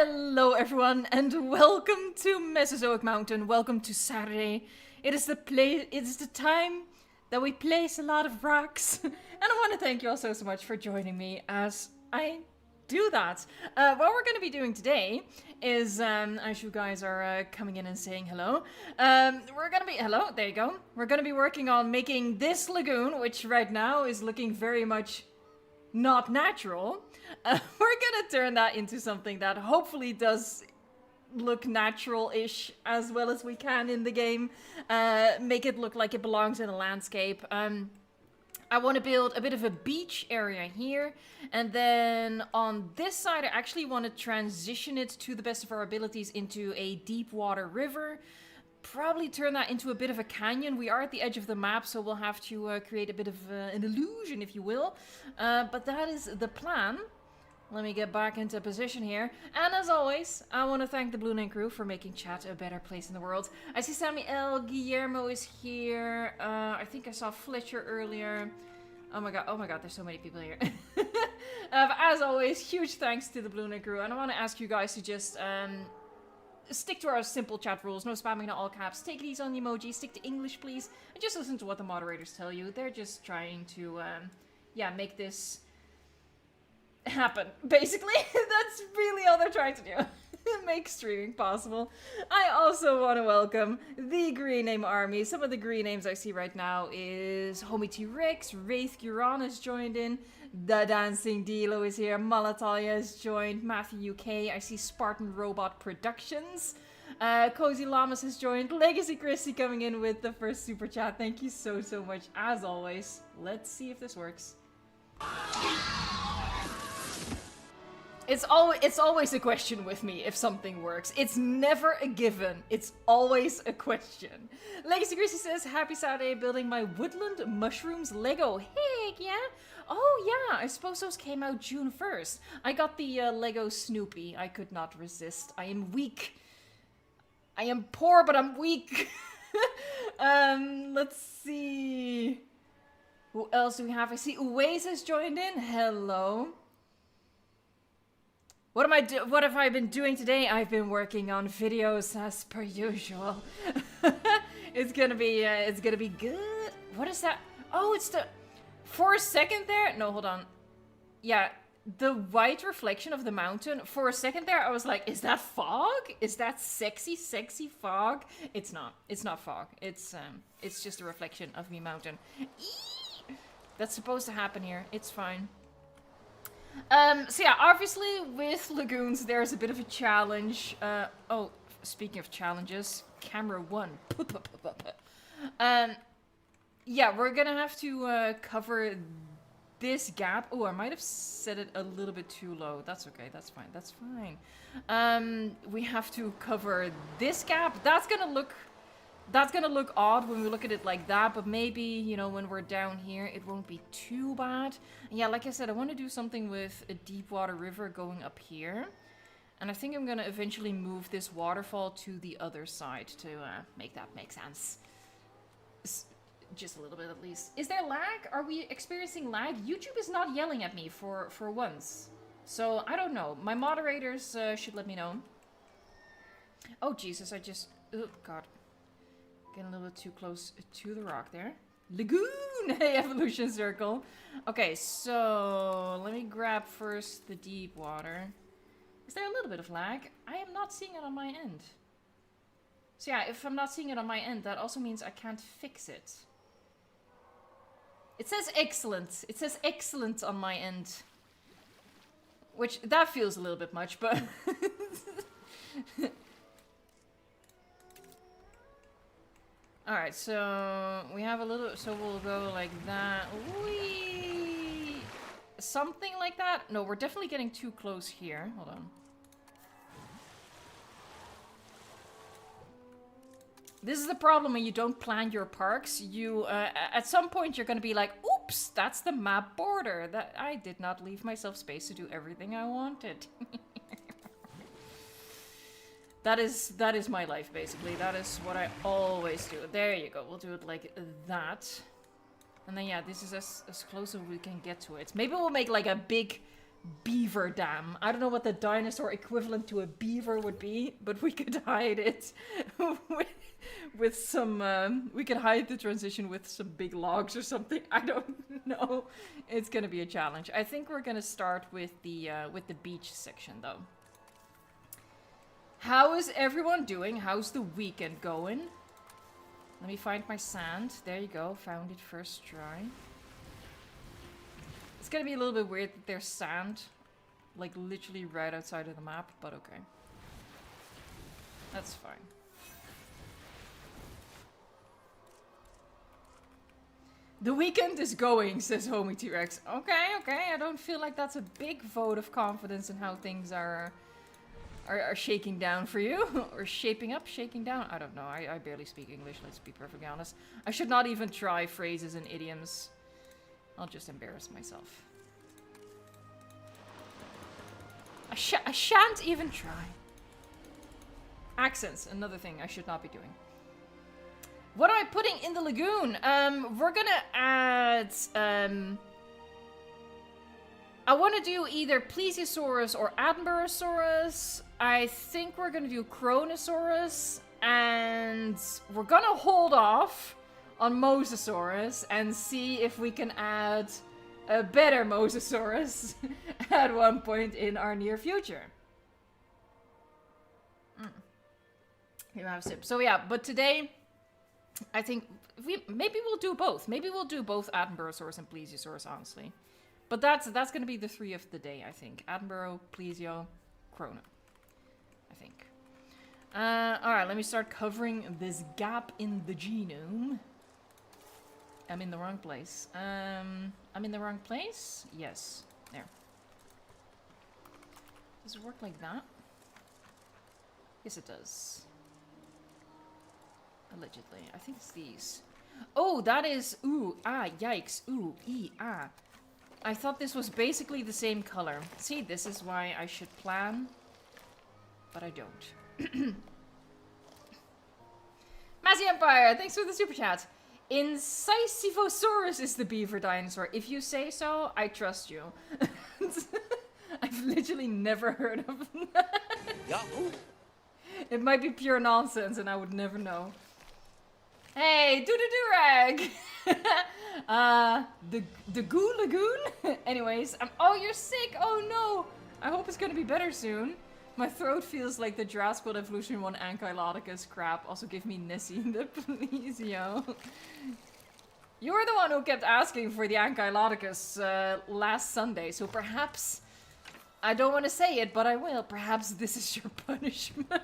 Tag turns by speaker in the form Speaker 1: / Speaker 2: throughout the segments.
Speaker 1: Hello everyone and welcome to Mesozoic Mountain. Welcome to Saturday. It is the time that we place a lot of rocks. And I want to thank you all so much for joining me as I do that. What we're going to be doing today is, as you guys are coming in and saying hello, we're going to be, hello, there you go. We're going to be working on making this lagoon, which right now is looking very much not natural. We're gonna turn that into something that hopefully does look natural-ish as well as we can in the game. Make it look like it belongs in a landscape. I want to build a bit of a beach area here, and then on this side I actually want to transition it to the best of our abilities into a deep water river. Probably turn that into a bit of a canyon. We are at the edge of the map, so we'll have to create a bit of an illusion, if you will. But that is the plan. Let me get back into position here. And as always, I want to thank the Blue Link crew for making chat a better place in the world. I see Sammy L. Guillermo is here. I think I saw Fletcher earlier. Oh my god, there's so many people here. As always, huge thanks to the Blue Link crew. And I want to ask you guys to just... stick to our simple chat rules, no spamming in all caps, take it easy on the emoji, stick to English please, and just listen to what the moderators tell you. They're just trying to, yeah, make this happen, basically. That's really all they're trying to do. Make streaming possible. I also want to welcome the Green Name Army. Some of the green names I see right now is Homie T-Rex, Wraith Guran has joined in, The Dancing Dilo is here, Malatalia has joined, Matthew UK, I see Spartan Robot Productions, Cozy Llamas has joined, Legacy Christy coming in with the first super chat. Thank you so much as always. Let's see if this works. It's always a question with me if something works. It's never a given. It's always a question. Legacy Christy says, happy Saturday building my woodland mushrooms Lego. Heck yeah. Oh yeah, I suppose those came out June 1st. I got the Lego Snoopy. I could not resist. I am weak. I am poor, but I'm weak. Let's see. Who else do we have? I see Uways has joined in. Hello. What have I been doing today? I've been working on videos as per usual. It's gonna be good. What is that? Oh, it's the... For a second there... No, hold on. Yeah, the white reflection of the mountain. For a second there, I was like, is that fog? Is that sexy fog? It's not. It's not fog. It's just a reflection of the mountain. Eee! That's supposed to happen here. It's fine. So yeah, obviously with lagoons there's a bit of a challenge. Oh, speaking of challenges, camera 1. Yeah, we're gonna have to cover this gap. Oh, I might have set it a little bit too low. That's okay, that's fine, that's fine. We have to cover this gap. That's gonna look odd when we look at it like that, but maybe, you know, when we're down here, it won't be too bad. And yeah, like I said, I want to do something with a deep water river going up here. And I think I'm going to eventually move this waterfall to the other side to make that make sense. Just a little bit, at least. Is there lag? Are we experiencing lag? YouTube is not yelling at me for once. So, I don't know. My moderators should let me know. Oh, Jesus, oh, God. Getting a little bit too close to the rock there. Lagoon! Hey, evolution circle. Okay, so let me grab first the deep water. Is there a little bit of lag? I am not seeing it on my end. So yeah, if I'm not seeing it on my end, that also means I can't fix it. It says excellent. It says excellent on my end. Which, that feels a little bit much, but... Alright, so we have a little, so we'll go like that. Whee! Something like that? No, we're definitely getting too close here. Hold on. This is the problem when you don't plan your parks. You, at some point you're gonna be like, oops, that's the map border. That I did not leave myself space to do everything I wanted. That is my life, basically. That is what I always do. There you go. We'll do it like that. And then, yeah, this is as close as we can get to it. Maybe we'll make, like, a big beaver dam. I don't know what the dinosaur equivalent to a beaver would be, but we could hide it with some, we could hide the transition with some big logs or something. I don't know. It's gonna be a challenge. I think we're gonna start with the beach section though. How is everyone doing? How's the weekend going? Let me find my sand. There you go. Found it first try. It's gonna be a little bit weird that there's sand, like literally right outside of the map, but okay. That's fine. The weekend is going, says Homie T-Rex. Okay, okay. I don't feel like that's a big vote of confidence in how things are shaking down for you. Or shaping up, shaking down. I don't know. I barely speak English, let's be perfectly honest. I should not even try phrases and idioms. I'll just embarrass myself. I shan't even try. Accents, another thing I should not be doing. What am I putting in the lagoon? We're gonna add, I want to do either Plesiosaurus or Attenborosaurus. I think we're gonna do Kronosaurus, and we're gonna hold off on Mosasaurus and see if we can add a better Mosasaurus at one point in our near future. You have a sip. So yeah, but today, I think maybe we'll do both. Maybe we'll do both Attenborosaurus and Plesiosaurus, honestly. But that's gonna be the three of the day, I think. Attenboro, Plesio, Chrono. I think. Alright, let me start covering this gap in the genome. I'm in the wrong place. I'm in the wrong place? Yes. There. Does it work like that? Yes, it does. Allegedly. I think it's these. Oh, that is... Ooh, ah, yikes. Ooh, ah. I thought this was basically the same color. See, this is why I should plan. But I don't. Mazzy Empire, thanks for the super chat. Incisivosaurus is the beaver dinosaur. If you say so, I trust you. I've literally never heard of that. Yahoo! It might be pure nonsense and I would never know. Hey, do-do-do-rag! The Goo Lagoon? Anyways, oh, you're sick! Oh no! I hope it's gonna be better soon. My throat feels like the Jurassic World Evolution 1 Ankylodocus crap. Also give me Nessie the Plesio. You're the one who kept asking for the Ankylodocus last Sunday, so perhaps... I don't want to say it, but I will. Perhaps this is your punishment.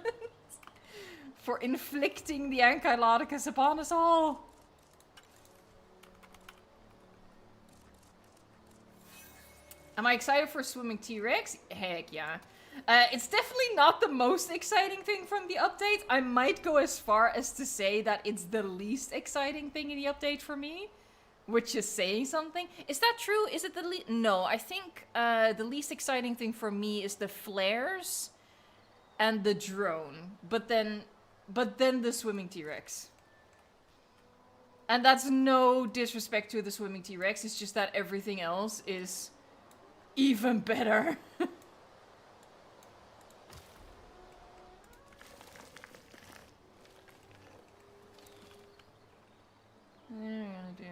Speaker 1: For inflicting the Ankylodocus upon us all. Am I excited for Swimming T-Rex? Heck yeah. It's definitely not the most exciting thing from the update. I might go as far as to say that it's the least exciting thing in the update for me. Which is saying something. Is that true? Is it the least? No, I think the least exciting thing for me is the flares and the drone. But then the Swimming T-Rex. And that's no disrespect to the Swimming T-Rex. It's just that everything else is even better. What am I gonna do?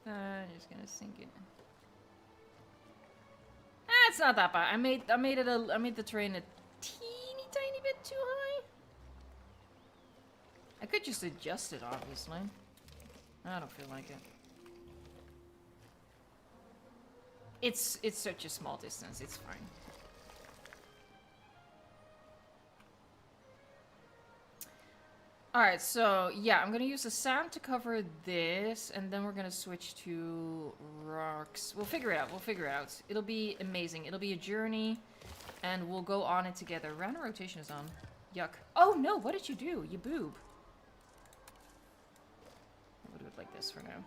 Speaker 1: I'm just gonna sink it. It's not that bad. I made the terrain a teeny tiny bit too high. I could just adjust it, obviously. I don't feel like it. It's such a small distance. It's fine. Alright, so yeah, I'm gonna use the sand to cover this, and then we're gonna switch to rocks. We'll figure it out, we'll figure it out. It'll be amazing. It'll be a journey, and we'll go on it together. Random rotation is on. Yuck. Oh no, what did you do? You boob. We'll do it like this for now.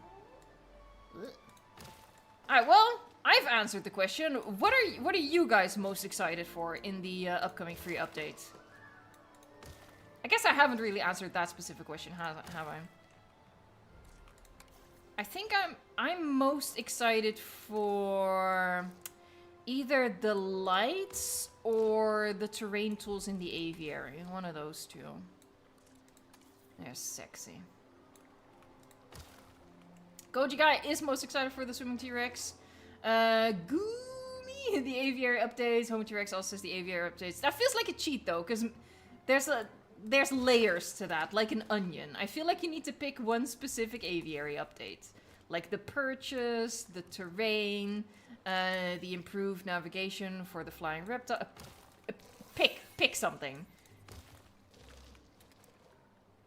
Speaker 1: Alright, well, I've answered the question. What are you guys most excited for in the upcoming free update? I guess I haven't really answered that specific question, have I? I think I'm most excited for Either the lights or the terrain tools in the aviary. One of those two. They're sexy. Goji Guy is most excited for the swimming T-Rex. Goomy, the aviary updates. Homo T-Rex also says the aviary updates. That feels like a cheat though, because there's layers to that, like an onion. I feel like you need to pick one specific aviary update. Like the purchase, the terrain, the improved navigation for the flying reptile. Pick something.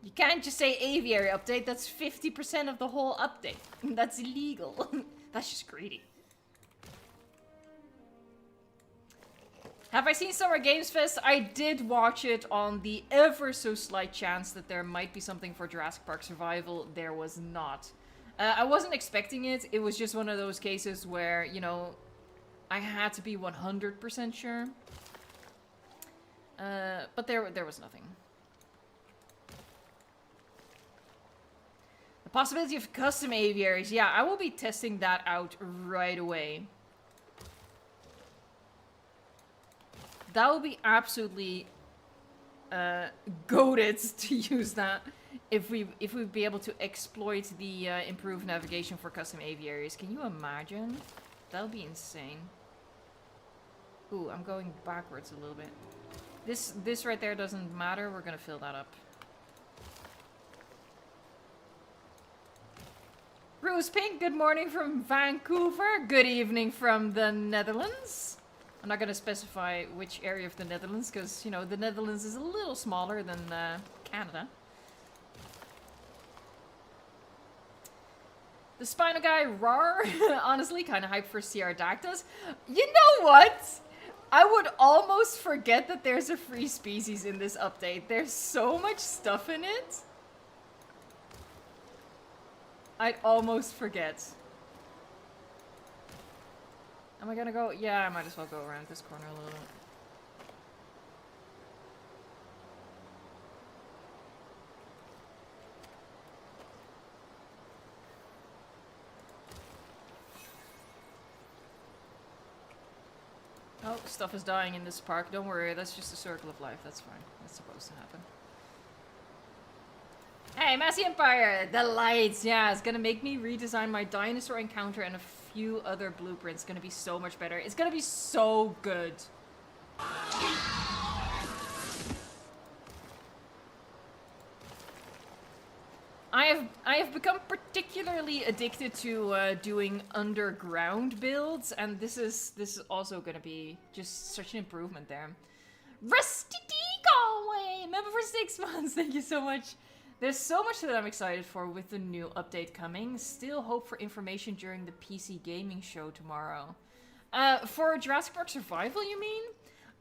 Speaker 1: You can't just say aviary update, that's 50% of the whole update. That's illegal. That's just greedy. Have I seen Summer Games Fest? I did watch it on the ever so slight chance that there might be something for Jurassic Park Survival. There was not. I wasn't expecting it. It was just one of those cases where, you know, I had to be 100% sure. But there was nothing. The possibility of custom aviaries. Yeah, I will be testing that out right away. That would be absolutely goated to use that if we'd be able to exploit the improved navigation for custom aviaries. Can you imagine? That would be insane. Ooh, I'm going backwards a little bit. This right there doesn't matter. We're gonna fill that up. Bruce Pink, good morning from Vancouver. Good evening from the Netherlands. I'm not going to specify which area of the Netherlands, because, you know, the Netherlands is a little smaller than Canada. The Spino Guy, rar. Honestly, kind of hyped for Crdactylus. You know what? I would almost forget that there's a free species in this update. There's so much stuff in it. I'd almost forget. Am I gonna go? Yeah, I might as well go around this corner a little bit. Oh, stuff is dying in this park. Don't worry, that's just a circle of life. That's fine. That's supposed to happen. Hey, Massey Empire! The lights! Yeah, it's gonna make me redesign my dinosaur encounter and a few other blueprints. It's gonna be so much better. It's gonna be so good. I have become particularly addicted to doing underground builds, and this is also gonna be just such an improvement there. Rusty D Galway! Member for 6 months, thank you so much. There's so much that I'm excited for with the new update coming. Still hope for information during the PC gaming show tomorrow. For Jurassic Park Survival, you mean?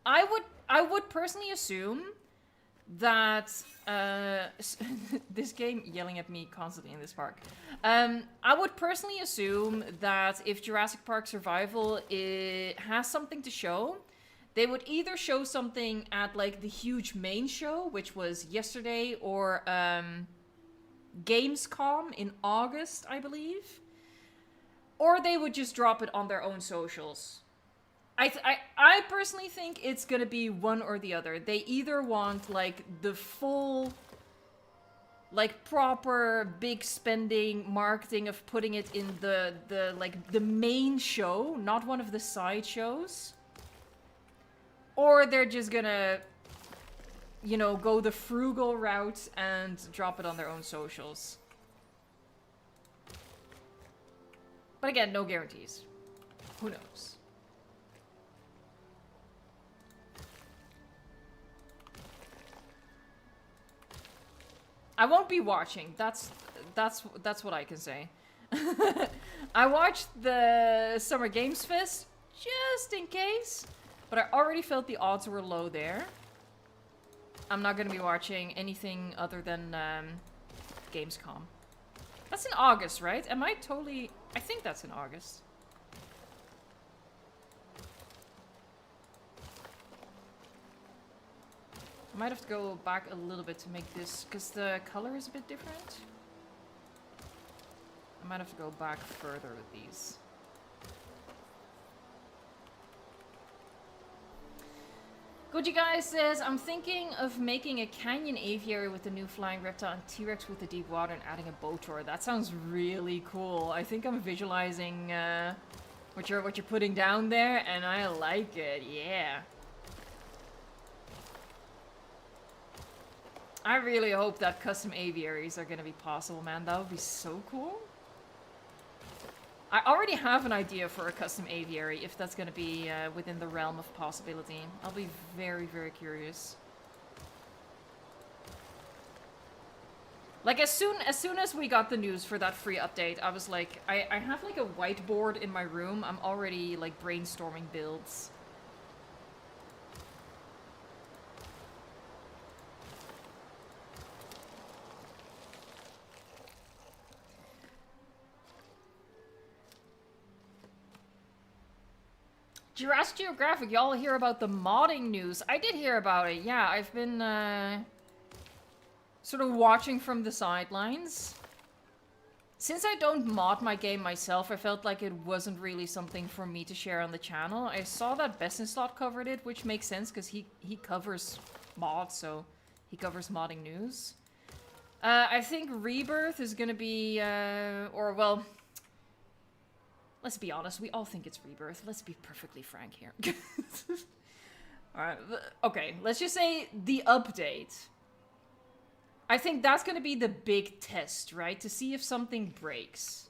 Speaker 1: I would personally assume that this game yelling at me constantly in this park. I would personally assume that if Jurassic Park Survival has something to show, they would either show something at like the huge main show, which was yesterday, or Gamescom in August, I believe, or they would just drop it on their own socials. I personally think it's gonna be one or the other. They either want like the full, like proper big spending marketing of putting it in the like the main show, not one of the side shows, or they're just gonna, you know, go the frugal route and drop it on their own socials. But again, no guarantees. Who knows? I won't be watching. That's what I can say. I watched the Summer Games Fest just in case, but I already felt the odds were low there. I'm not gonna be watching anything other than Gamescom. That's in August, right? Am I totally... I think that's in August. I might have to go back a little bit to make this, because the color is a bit different. I might have to go back further with these. Goji Guy says, I'm thinking of making a canyon aviary with the new flying reptile and T-Rex with the deep water and adding a boat tour. That sounds really cool. I think I'm visualizing what you're putting down there, and I like it. Yeah. I really hope that custom aviaries are gonna be possible, man. That would be so cool. I already have an idea for a custom aviary, if that's gonna be within the realm of possibility. I'll be very, very curious. Like, as soon as we got the news for that free update, I was like, I have like a whiteboard in my room. I'm already like brainstorming builds. Jurassic Geographic, y'all hear about the modding news? I did hear about it, yeah. I've been sort of watching from the sidelines. Since I don't mod my game myself, I felt like it wasn't really something for me to share on the channel. I saw that Bessenslot covered it, which makes sense because he covers mods, so he covers modding news. I think Rebirth is gonna be, or well... Let's be honest, we all think it's Rebirth. Let's be perfectly frank here. Alright, okay, let's just say the update. I think that's gonna be the big test, right? To see if something breaks.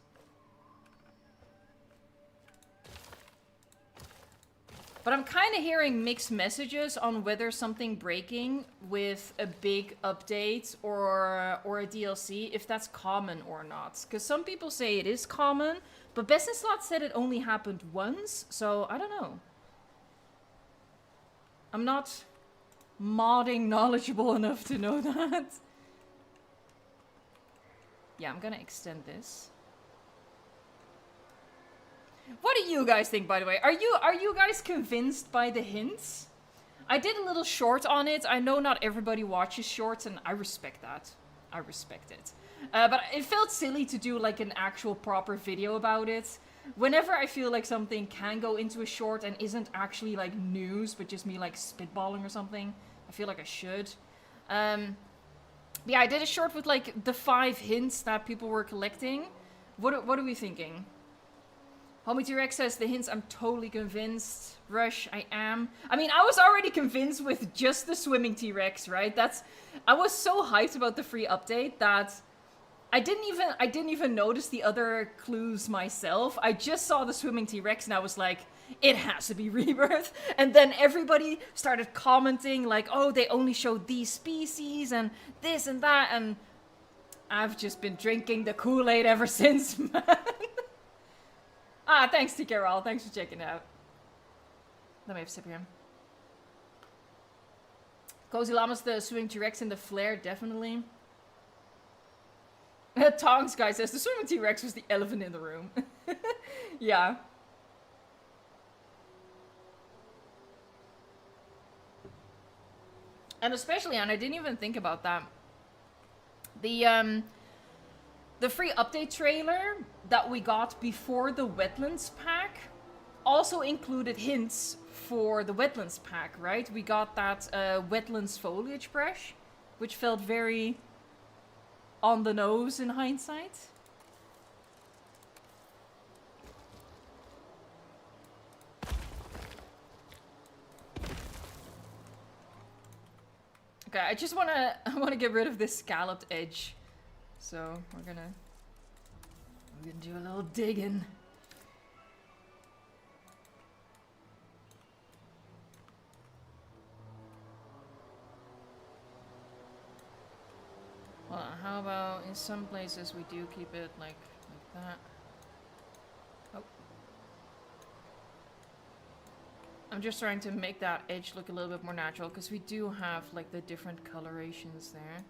Speaker 1: But I'm kind of hearing mixed messages on whether something breaking with a big update or a DLC, if that's common or not. Because some people say it is common, but Bessenslot said it only happened once, so I don't know. I'm not modding knowledgeable enough to know that. Yeah, I'm gonna extend this. What do you guys think, by the way? Are you guys convinced by the hints? I did a little short on it. I know not everybody watches shorts, and I respect that. I respect it. But it felt silly to do like an actual proper video about it. Whenever I feel like something can go into a short and isn't actually like news, but just me like spitballing or something, I feel like I should. Yeah, I did a short with like the 5 hints that people were collecting. What are we thinking? Homie T-Rex says the hints, I'm totally convinced. Rush, I am. I mean, I was already convinced with just the swimming T-Rex, right? I was so hyped about the free update that I didn't even notice the other clues myself. I just saw the swimming T-Rex and I was like, it has to be Rebirth. And then everybody started commenting like, oh, they only showed these species and this and that, and I've just been drinking the Kool-Aid ever since, man. Ah, thanks, TK Rawl. Thanks for checking it out. Let me have a sip here. Cozy Llama's the swimming T-Rex in the flare, definitely. Tongs guy says the swimming T-Rex was the elephant in the room. Yeah. And especially, and I didn't even think about that. The free update trailer that we got before the Wetlands pack also included hints for the Wetlands pack, right? We got that Wetlands foliage brush, which felt very on the nose in hindsight. Okay, I wanna get rid of this scalloped edge. So we're gonna do a little digging. Well, how about in some places we do keep it like that. Oh. I'm just trying to make that edge look a little bit more natural because we do have like the different colorations there.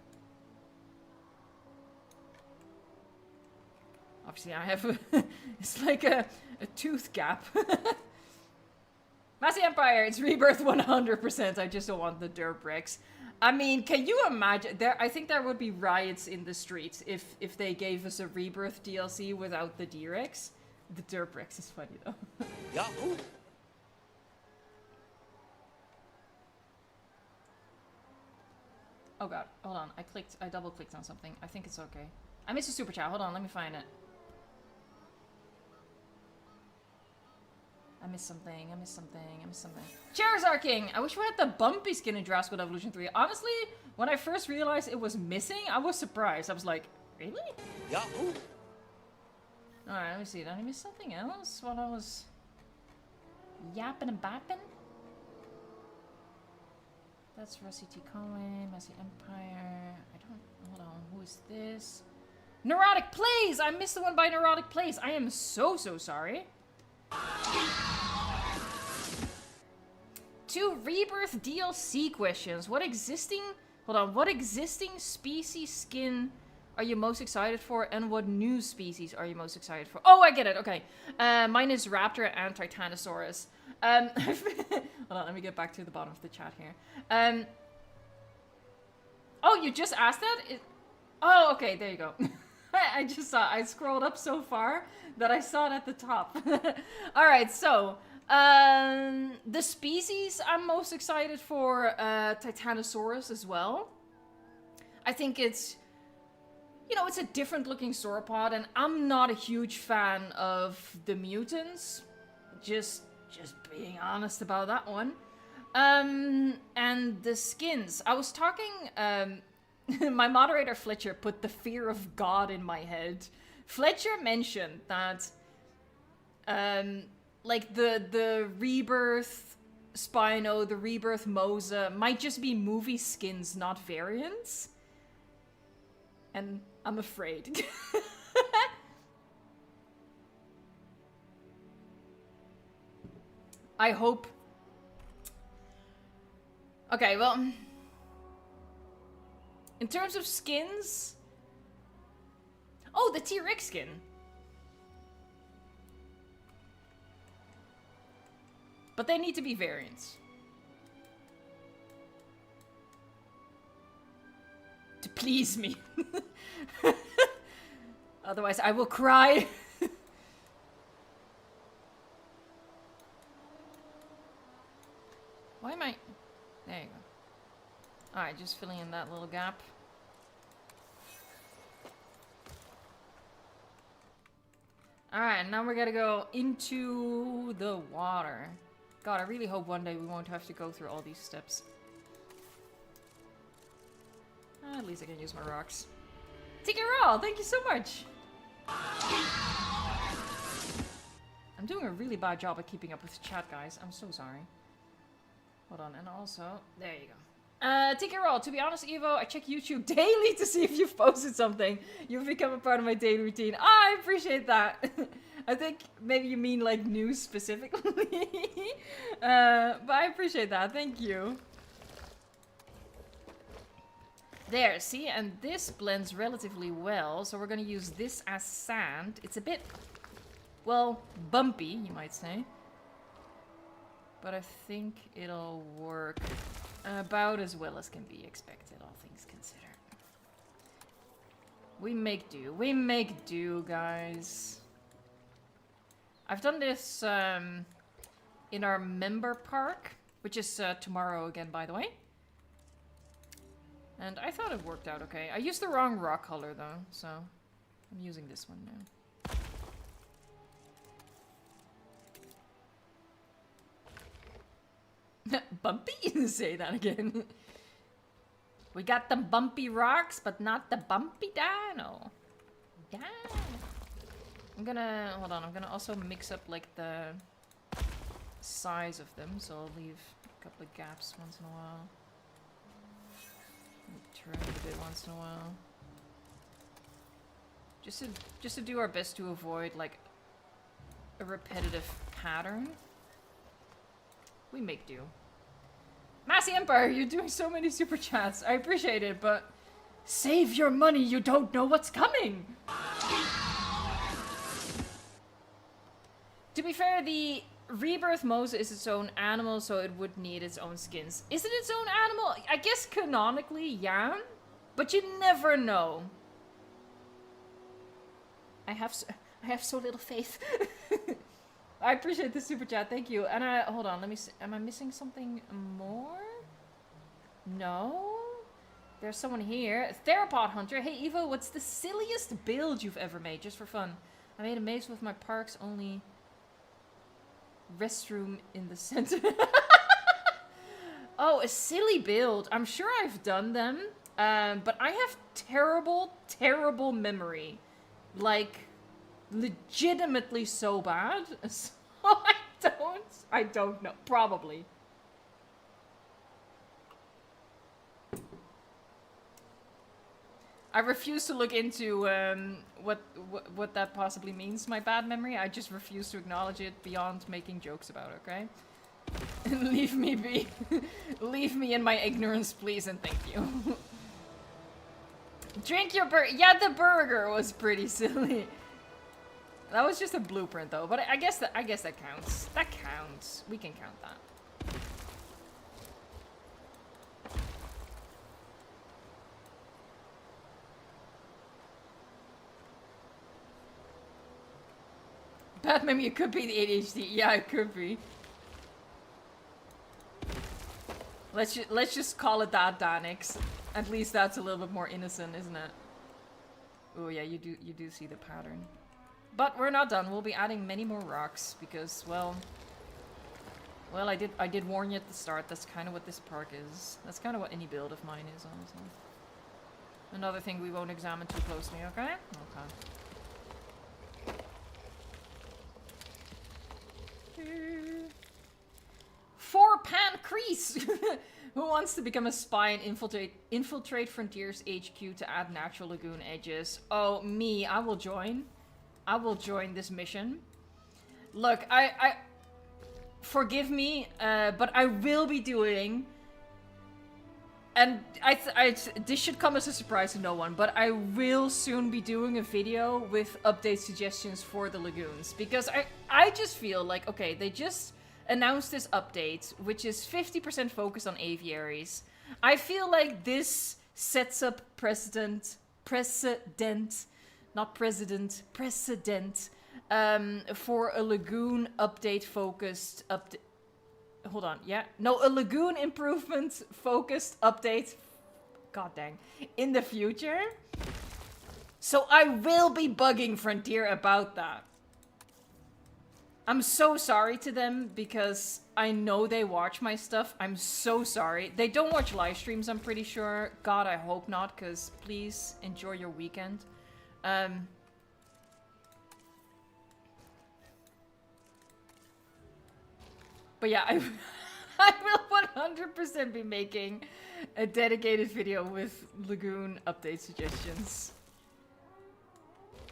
Speaker 1: Obviously, I have it's like a tooth gap. Massey Empire, it's Rebirth 100%. I just don't want the Derp Rex. I mean, can you imagine? I think there would be riots in the streets if they gave us a Rebirth DLC without the D-Rex. The Derp Rex is funny though. Yahoo! Oh god, hold on. I double clicked on something. I think it's okay. I missed a super chat. Hold on, let me find it. I missed something. Charizard King! I wish we had the bumpy skin in Jurassic Evolution 3. Honestly, when I first realized it was missing, I was surprised. I was like, really? Yahoo! Alright, let me see. Did I miss something else while I was yapping and bapping? That's Rusty T. Conway, Messy Empire. I don't... Hold on. Who is this? Neurotic Plays! I missed the one by Neurotic Plays. I am so sorry. 2 Rebirth DLC questions. What existing species skin are you most excited for, and what new species are you most excited for? Oh, I get it. Okay. Mine is Raptor and Titanosaurus. Hold on, let me get back to the bottom of the chat here. Oh, you just asked that? Oh, okay, there you go. I just saw, I scrolled up so far that I saw it at the top. Alright, so, the species I'm most excited for, Titanosaurus as well. I think it's, you know, it's a different looking sauropod, and I'm not a huge fan of the mutants. Just being honest about that one. And the skins. I was talking, my moderator Fletcher put the fear of God in my head. Fletcher mentioned that, like the Rebirth Spino, the Rebirth Mosa might just be movie skins, not variants. And I'm afraid. I hope... Okay, well... In terms of skins... Oh, the T-Rex skin! But they need to be variants. To please me. Otherwise I will cry. Why am I... There you go. Alright, just filling in that little gap. Alright, now we're gonna go into the water. God, I really hope one day we won't have to go through all these steps. At least I can use my rocks. Take it raw, thank you so much! I'm doing a really bad job at keeping up with the chat, guys. I'm so sorry. Hold on, and also... There you go. Take it raw. To be honest, Evo, I check YouTube daily to see if you've posted something. You've become a part of my daily routine. I appreciate that. I think maybe you mean, like, news specifically. But I appreciate that. Thank you. There, see? And this blends relatively well. So we're going to use this as sand. It's a bit, well, bumpy, you might say. But I think it'll work about as well as can be expected, all things considered. We make do. We make do, guys. I've done this in our member park, which is tomorrow again, by the way. And I thought it worked out okay. I used the wrong rock color, though, so I'm using this one now. Bumpy? Say that again. We got the bumpy rocks, but not the bumpy dino. Yeah. I'm gonna... Hold on, I'm gonna also mix up, like, the size of them, so I'll leave a couple of gaps once in a while. Turn it a bit once in a while. Just to do our best to avoid, like, a repetitive pattern. We make do. Massey Empire, you're doing so many super chats. I appreciate it, but save your money, you don't know what's coming! To be fair, the Rebirth Mosa is its own animal, so it would need its own skins. Is it its own animal? I guess canonically, yeah. But you never know. I have so little faith. I appreciate the super chat, thank you. And hold on, let me see. Am I missing something more? No? There's someone here. Theropod Hunter. Hey, Evo, what's the silliest build you've ever made? Just for fun. I made a maze with my park's only restroom in the center. Oh, a silly build. I'm sure I've done them. But I have terrible, terrible memory. Like, legitimately so bad. So I don't know. Probably. I refuse to look into what that possibly means, my bad memory. I just refuse to acknowledge it beyond making jokes about it, okay? Leave me be. Leave me in my ignorance, please, and thank you. Drink your burger. Yeah, the burger was pretty silly. That was just a blueprint, though. But I guess that counts. That counts. We can count that. Bad memory, it could be the ADHD. Yeah, it could be. Let's just call it that, Danix. At least that's a little bit more innocent, isn't it? Oh yeah, you do see the pattern. But we're not done. We'll be adding many more rocks because, well, I did warn you at the start. That's kind of what this park is. That's kind of what any build of mine is, honestly. Another thing we won't examine too closely, okay? Okay. For Pan Crease, who wants to become a spy and infiltrate Frontiers HQ to add natural lagoon edges. Oh, me, I will join. I will join this mission. Look, I forgive me, but I will be doing, and this should come as a surprise to no one, but I will soon be doing a video with update suggestions for the lagoons, because I just feel like, okay, they just announced this update, which is 50% focused on aviaries. I feel like this sets up precedent, not president, precedent, for a lagoon update focused hold on, yeah? No, a lagoon improvement focused update, god dang, in the future. So I will be bugging Frontier about that. I'm so sorry to them because I know they watch my stuff. I'm so sorry. They don't watch live streams, I'm pretty sure. God, I hope not, because please enjoy your weekend. But yeah, I will 100% be making a dedicated video with Lagoon update suggestions.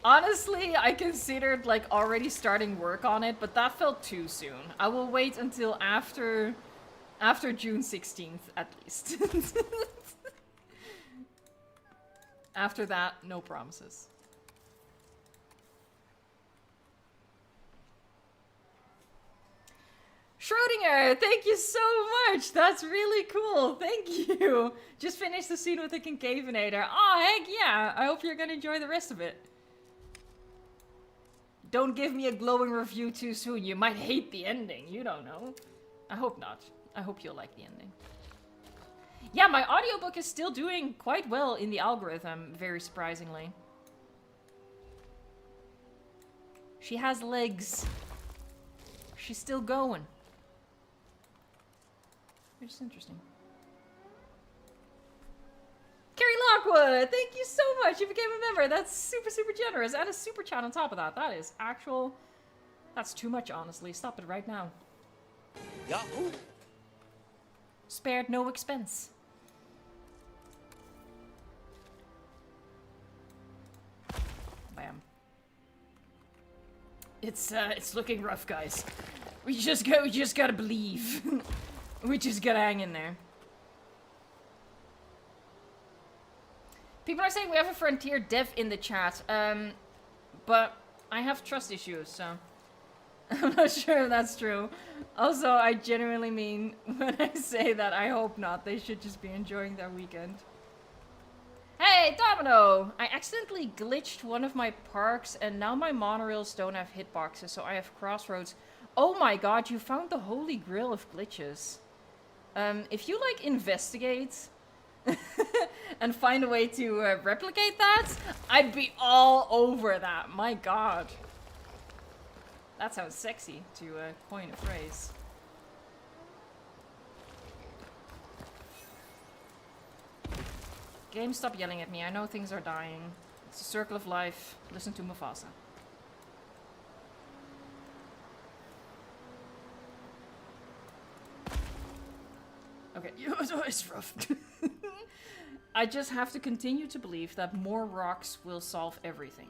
Speaker 1: Honestly, I considered like already starting work on it, but that felt too soon. I will wait until after June 16th at least. After that, no promises. Schrodinger, thank you so much. That's really cool. Thank you. Just finished the scene with the Concavinator. Oh, heck yeah. I hope you're gonna enjoy the rest of it. Don't give me a glowing review too soon. You might hate the ending. You don't know. I hope not. I hope you'll like the ending. Yeah, my audiobook is still doing quite well in the algorithm, very surprisingly. She has legs. She's still going. It's interesting. Carrie Lockwood, thank you so much. You became a member. That's super, super generous. And a super chat on top of that. That is actual... That's too much, honestly. Stop it right now. Yahoo! Spared no expense. Bam. It's looking rough, guys. We just gotta believe. We just gotta hang in there. People are saying we have a Frontier dev in the chat, but I have trust issues, so I'm not sure if that's true. Also, I genuinely mean when I say that, I hope not. They should just be enjoying their weekend. Hey, Domino! I accidentally glitched one of my parks, and now my monorails don't have hitboxes, so I have crossroads. Oh my god, you found the holy grail of glitches. If you, like, investigate and find a way to replicate that, I'd be all over that. My god. That sounds sexy, to coin a phrase. Game, stop yelling at me. I know things are dying. It's a circle of life. Listen to Mufasa. Okay, it's rough. I just have to continue to believe that more rocks will solve everything.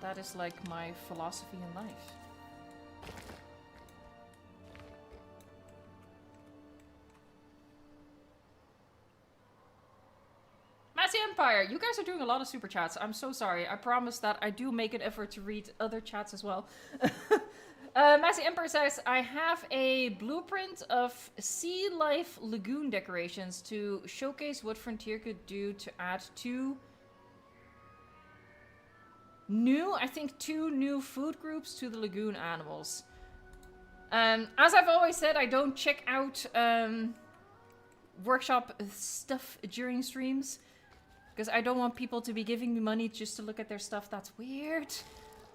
Speaker 1: That is like my philosophy in life. Massy Empire, you guys are doing a lot of super chats. I'm so sorry. I promise that I do make an effort to read other chats as well. Massy Empire says, I have a blueprint of sea life lagoon decorations to showcase what Frontier could do to add two new food groups to the lagoon animals. As I've always said, I don't check out workshop stuff during streams because I don't want people to be giving me money just to look at their stuff. That's weird.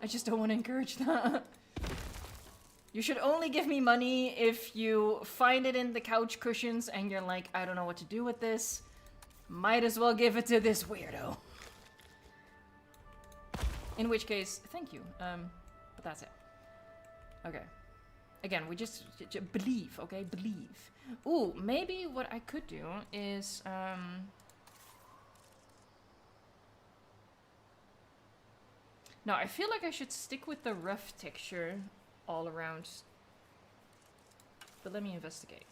Speaker 1: I just don't want to encourage that. You should only give me money if you find it in the couch cushions and you're like, I don't know what to do with this. Might as well give it to this weirdo. In which case, thank you. But that's it. Okay. Again, we just believe, okay? Believe. Ooh, maybe what I could do is... No, I feel like I should stick with the rough texture all around. But let me investigate.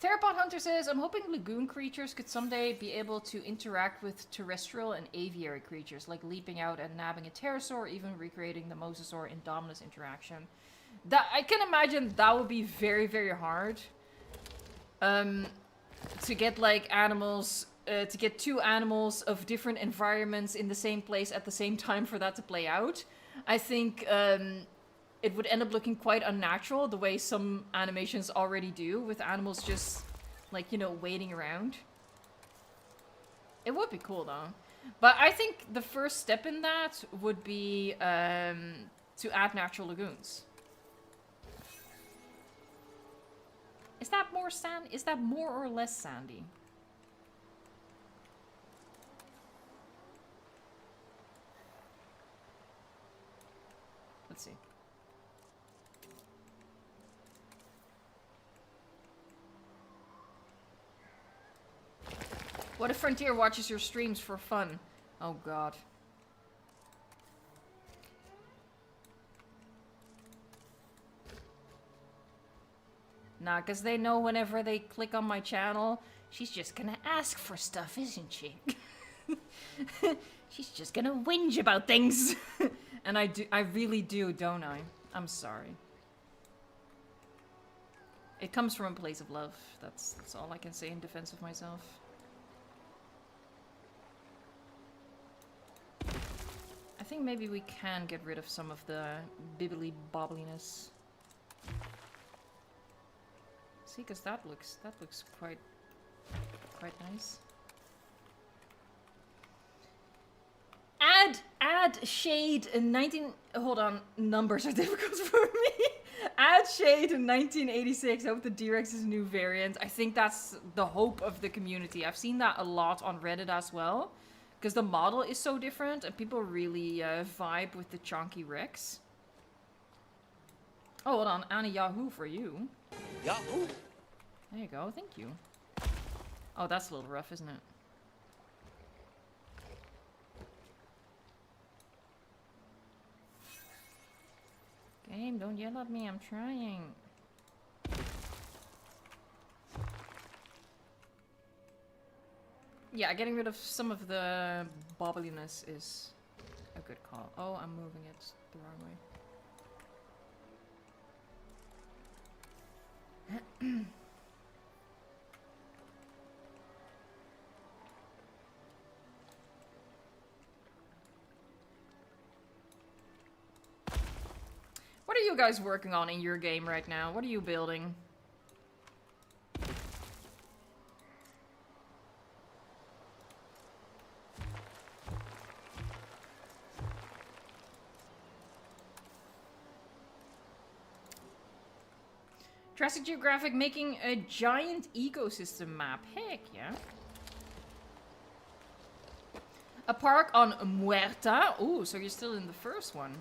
Speaker 1: Therapod Hunter says, I'm hoping lagoon creatures could someday be able to interact with terrestrial and aviary creatures, like leaping out and nabbing a pterosaur, or even recreating the mosasaur Indominus interaction. That I can imagine that would be very, very hard. To get like animals, to get two animals of different environments in the same place at the same time for that to play out. I think it would end up looking quite unnatural, the way some animations already do, with animals just, like, you know, waiting around. It would be cool, though. But I think the first step in that would be to add natural lagoons. Is that more sand? Is that more or less sandy? Let's see. What if Frontier watches your streams for fun? Oh god. Nah, because they know whenever they click on my channel, she's just gonna ask for stuff, isn't she? She's just gonna whinge about things. And I really do, don't I? I'm sorry. It comes from a place of love. That's all I can say in defense of myself. I think maybe we can get rid of some of the bibbly bobbliness. See, because that looks quite nice. Add shade in 19... Hold on, numbers are difficult for me. Add shade in 1986. Hope the D-Rex's new variant. I think that's the hope of the community. I've seen that a lot on Reddit as well. Because the model is so different and people really vibe with the chunky Rex. Oh, hold on. Annie Yahoo for you. Yahoo! There you go. Thank you. Oh, that's a little rough, isn't it? Game, don't yell at me. I'm trying. Yeah, getting rid of some of the bobbliness is a good call. Oh, I'm moving it the wrong way. What are you guys working on in your game right now? What are you building? Jurassic Geographic making a giant ecosystem map. Heck yeah. A park on Muerta. Ooh, so you're still in the first one.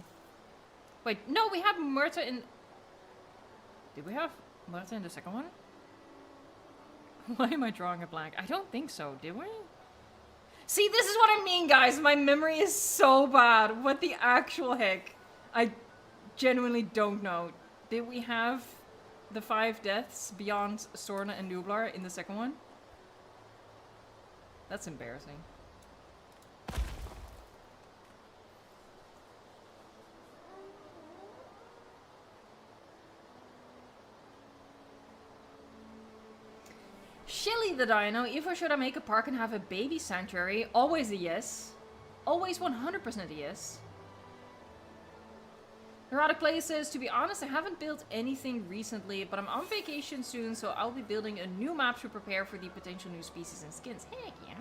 Speaker 1: Wait, no, we had Muerta in... Did we have Muerta in the second one? Why am I drawing a blank? I don't think so, did we? See, this is what I mean, guys. My memory is so bad. What the actual heck? I genuinely don't know. Did we have the 5 deaths beyond Sorna and Nublar in the second one? That's embarrassing. Shelly the Dino, Evo, should I make a park and have a baby sanctuary? Always a yes. Always 100% a yes. Neurotic Play says, to be honest, I haven't built anything recently, but I'm on vacation soon, so I'll be building a new map to prepare for the potential new species and skins. Heck yeah.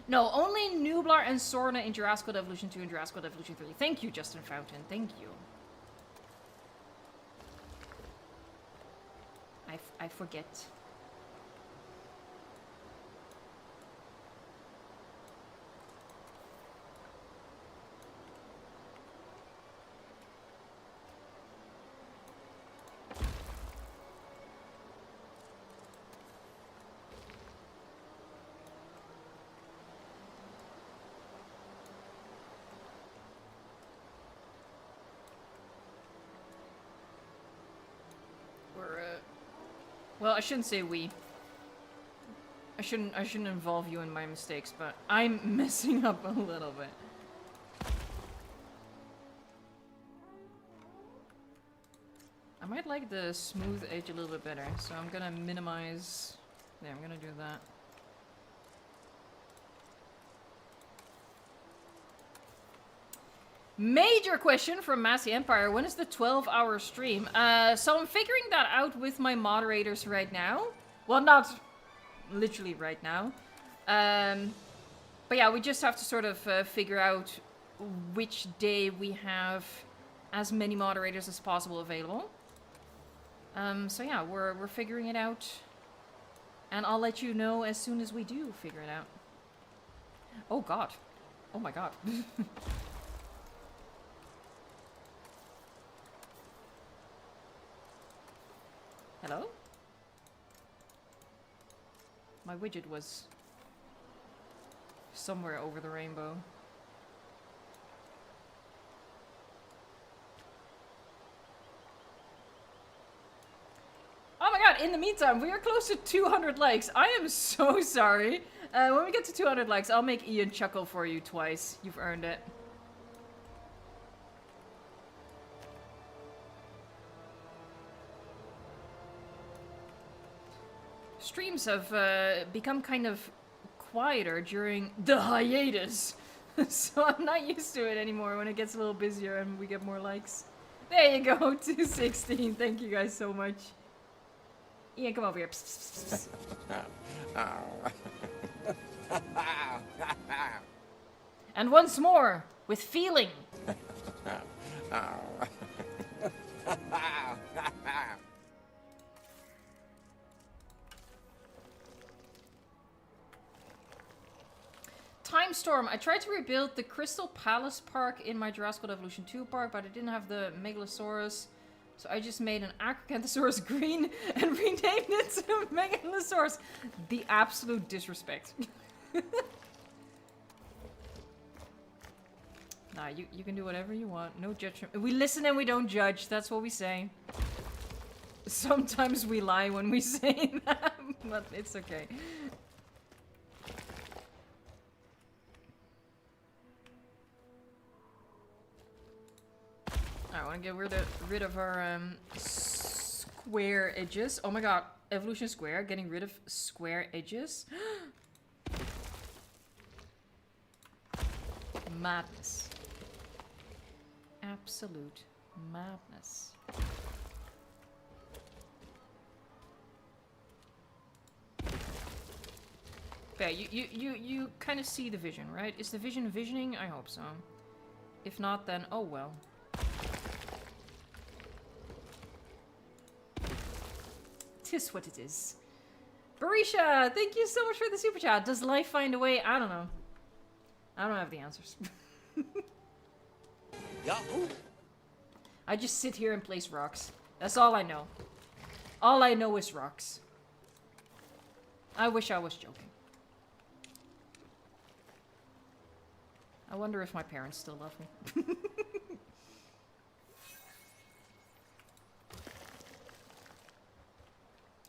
Speaker 1: No, only Nublar and Sorna in Jurassic World Evolution 2 and Jurassic World Evolution 3. Thank you, Justin Fountain. Thank you. I forget. Well, I shouldn't say we. I shouldn't involve you in my mistakes, but I'm messing up a little bit. I might like the smooth edge a little bit better, so I'm gonna minimize... Yeah, I'm gonna do that. Major question from Massey Empire. When is the 12-hour stream? So I'm figuring that out with my moderators right now. Well, not literally right now. But yeah, we just have to sort of figure out which day we have as many moderators as possible available. So yeah, we're figuring it out. And I'll let you know as soon as we do figure it out. Oh god. Oh my god. Hello? My widget was somewhere over the rainbow. Oh my god, in the meantime, we are close to 200 likes. I am so sorry. When we get to 200 likes, I'll make Ian chuckle for you twice. You've earned it. Streams have become kind of quieter during the hiatus. So I'm not used to it anymore when it gets a little busier and we get more likes. There you go, 216. Thank you guys so much. Ian, come over here. Psst, psst, psst. And once more, with feeling. Time Storm. I tried to rebuild the Crystal Palace Park in my Jurassic World Evolution 2 park, but I didn't have the Megalosaurus. So I just made an Acrocanthosaurus green and renamed it to Megalosaurus. The absolute disrespect. Nah, you can do whatever you want. No judgment. We listen and we don't judge. That's what we say. Sometimes we lie when we say that, but it's okay. I want to get rid of our square edges. Oh my god, Evolution Square, getting rid of square edges. Madness. absolute madness. Okay, you kind of see the vision, right? Is the vision visioning? I hope so. If not, then oh well. Tis what it is. Barisha, thank you so much for the super chat. Does life find a way? I don't know. I don't have the answers.
Speaker 2: Yahoo!
Speaker 1: I just sit here and place rocks. That's all I know. All I know is rocks. I wish I was joking. I wonder if my parents still love me.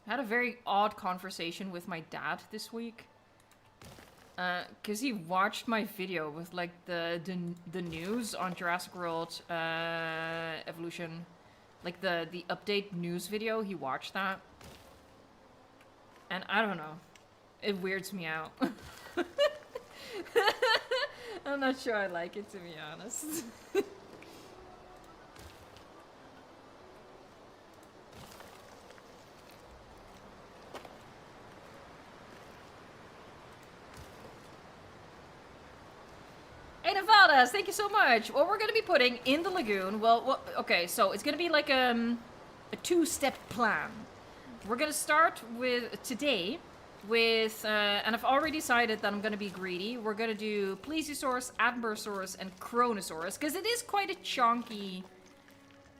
Speaker 1: I had a very odd conversation with my dad this week. Cause he watched my video with like the news on Jurassic World Evolution. Like the update news video, he watched that. And I don't know. It weirds me out. I'm not sure I like it, to be honest. Hey Nevadas, thank you so much. What we're gonna be putting in the lagoon, well, okay, so it's gonna be like a two-step plan. We're gonna start with today with, and I've already decided that I'm gonna be greedy. We're gonna do Plesiosaurus, Attenborosaurus, and Kronosaurus, because it is quite a chunky.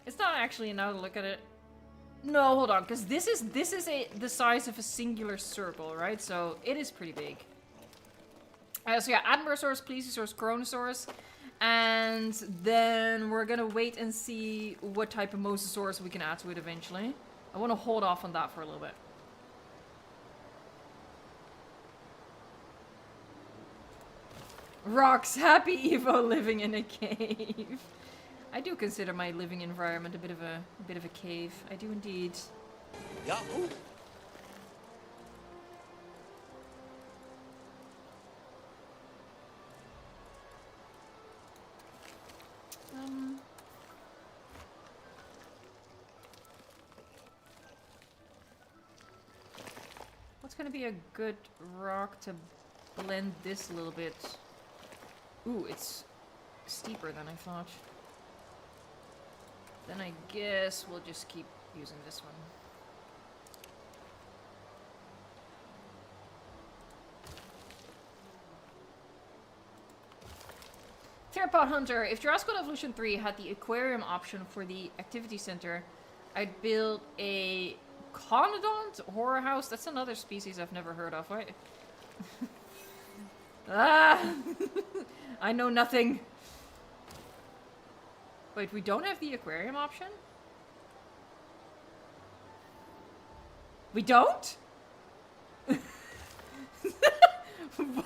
Speaker 1: It's not actually, now to look at it. No, hold on, because this is the size of a singular circle, right? So it is pretty big. So yeah, Attenborosaurus, Plesiosaurus, Kronosaurus. And then we're gonna wait and see what type of Mosasaurus we can add to it eventually. I want to hold off on that for a little bit. Rocks, happy Evo living in a cave. I do consider my living environment a bit of a cave. I do indeed.
Speaker 2: Yahoo!
Speaker 1: What's gonna be a good rock to blend this a little bit? Ooh, it's steeper than I thought. Then I guess we'll just keep using this one. Theropod Hunter, if Jurassic World Evolution 3 had the aquarium option for the activity center, I'd build a conodont horror house. That's another species I've never heard of, right? Ah! I know nothing. Wait, we don't have the aquarium option? We don't?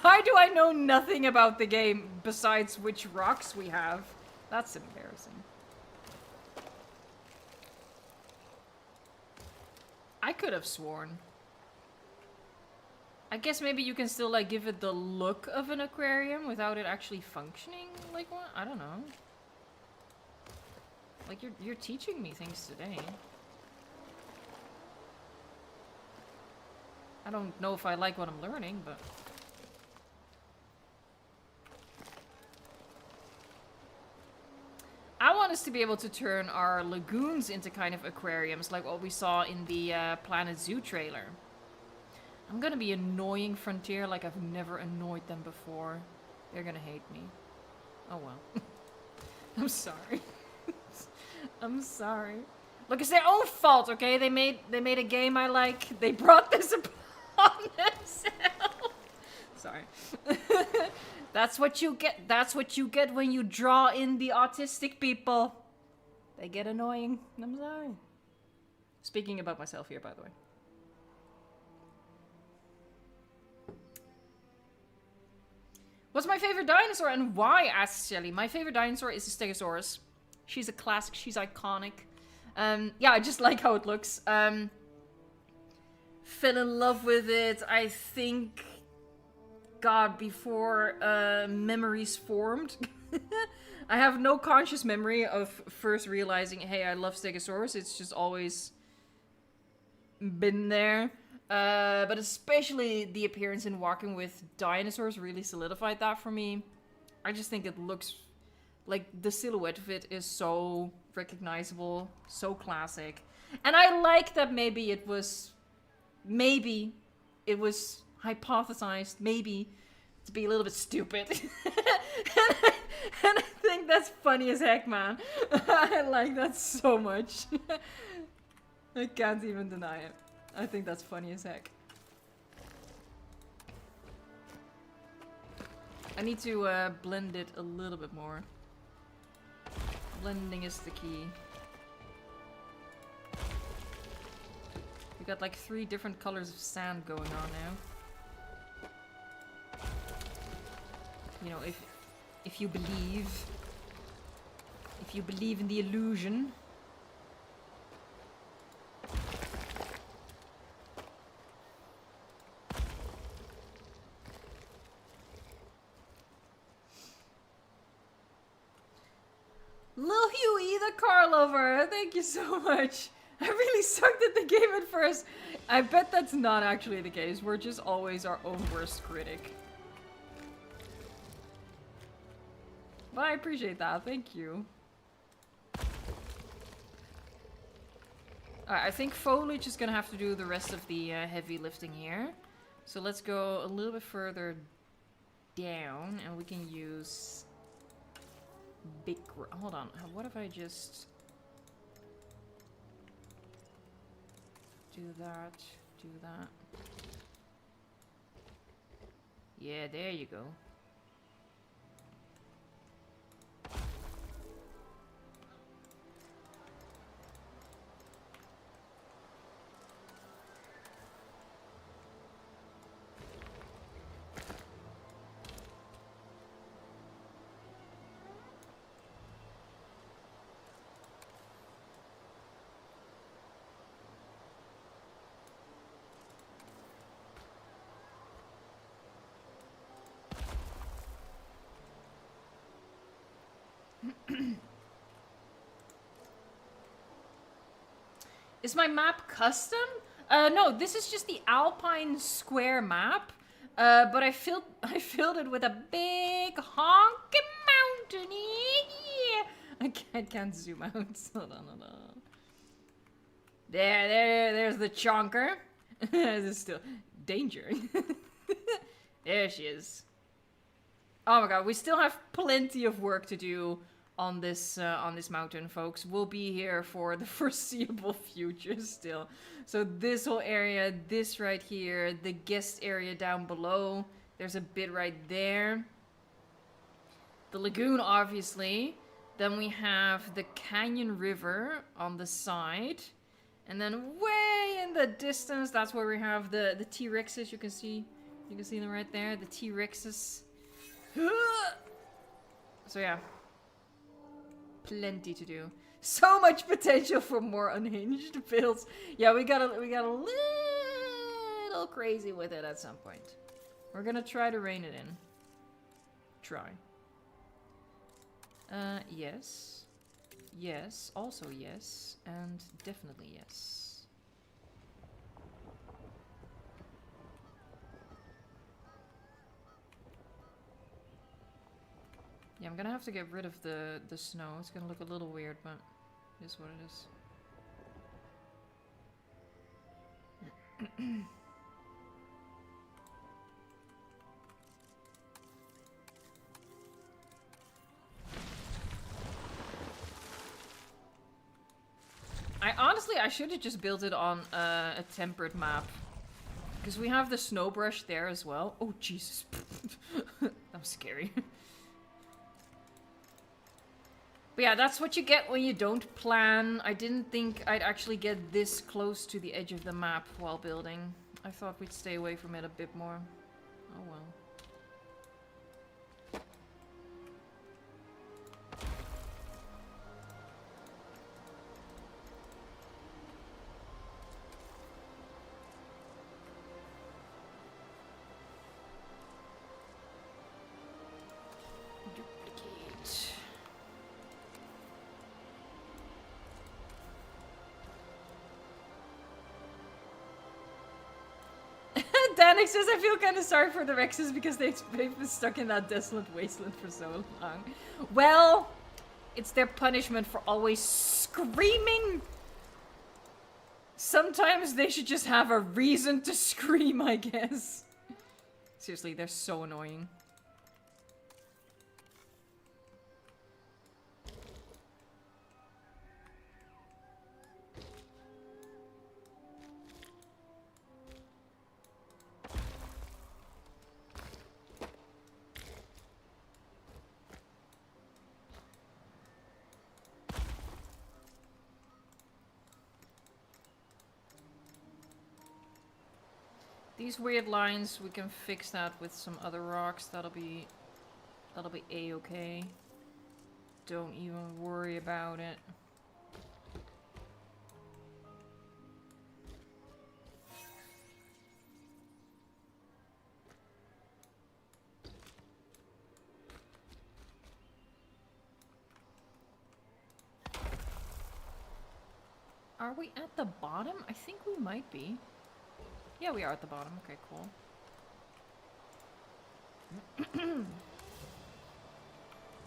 Speaker 1: Why do I know nothing about the game besides which rocks we have? That's embarrassing. I could have sworn. I guess maybe you can still like give it the look of an aquarium without it actually functioning like one? I don't know. Like you're teaching me things today. I don't know if I like what I'm learning, but I want us to be able to turn our lagoons into kind of aquariums, like what we saw in the Planet Zoo trailer. I'm gonna be annoying Frontier like I've never annoyed them before. They're gonna hate me. Oh well. I'm sorry. I'm sorry. Look, it's their own fault, okay? They made a game I like. They brought this upon themselves. Sorry. That's what you get. That's what you get when you draw in the autistic people. They get annoying. I'm sorry. Speaking about myself here, by the way. What's my favorite dinosaur and why? Asks Shelly. My favorite dinosaur is the Stegosaurus. She's a classic. She's iconic. Yeah, I just like how it looks. Fell in love with it, I think, God, before memories formed. I have no conscious memory of first realizing, hey, I love Stegosaurus. It's just always been there. But especially the appearance in Walking with Dinosaurs really solidified that for me. I just think it looks like the silhouette of it is so recognizable, so classic. And I like that maybe it was hypothesized, maybe, to be a little bit stupid. and I think that's funny as heck, man. I like that so much. I can't even deny it. I think that's funny as heck. I need to blend it a little bit more. Blending is the key. We got like 3 different colors of sand going on now. You know, if you believe in the illusion. Lil Huey, the car lover, thank you so much. I really sucked at the game at first. I bet that's not actually the case. We're just always our own worst critic. But I appreciate that, thank you. Alright, I think foliage is gonna have to do the rest of the heavy lifting here. So let's go a little bit further down and we can use big... Hold on, what if I just... do that, do that. Yeah, there you go. Is my map custom? No, this is just the Alpine Square map. But I filled it with a big honking mountain. Yeah. I can't zoom out. Hold on. There's the chonker. This is still danger. There she is. Oh my god, we still have plenty of work to do on this mountain, folks. We'll be here for the foreseeable future still. So this whole area, this right here, the guest area down below, there's a bit right there. The lagoon, obviously. Then we have the Canyon River on the side. And then way in the distance, that's where we have the T-Rexes. You can see them right there, the T-Rexes. So yeah. Plenty to do. So much potential for more unhinged builds. Yeah, we got a little crazy with it at some point. We're gonna try to rein it in. Try. Yes. Yes. Also yes. And definitely yes. Yeah, I'm gonna have to get rid of the snow. It's gonna look a little weird, but it is what it is. I should have just built it on a tempered map. Because we have the snow brush there as well. Oh, Jesus. That was scary. But yeah, that's what you get when you don't plan. I didn't think I'd actually get this close to the edge of the map while building. I thought we'd stay away from it a bit more. Oh well. Duplicate. Danik says, I feel kind of sorry for the Rexes because they've been stuck in that desolate wasteland for so long. Well, it's their punishment for always screaming. Sometimes they should just have a reason to scream, I guess. Seriously, they're so annoying. These weird lines, we can fix that with some other rocks. That'll be a-okay. Don't even worry about it. Are we at the bottom? I think we might be. Yeah, we are at the bottom. Okay, cool.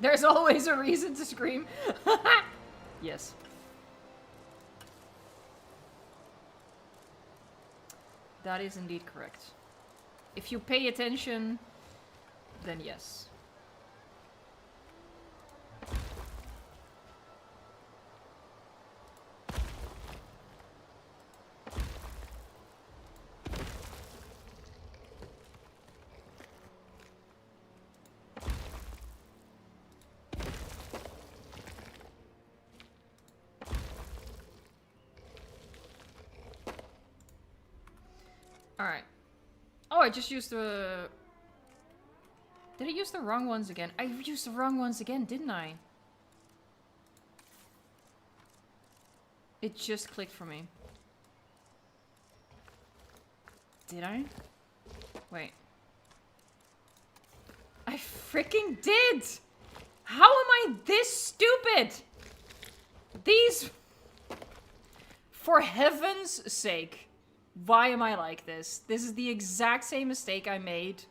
Speaker 1: There's always a reason to scream. Yes. That is indeed correct. If you pay attention, then yes. Alright. Oh, I just used the... Did I use the wrong ones again? I used the wrong ones again, didn't I? It just clicked for me. Did I? Wait. I freaking did! How am I this stupid? These... For heaven's sake. Why am I like this? This is the exact same mistake I made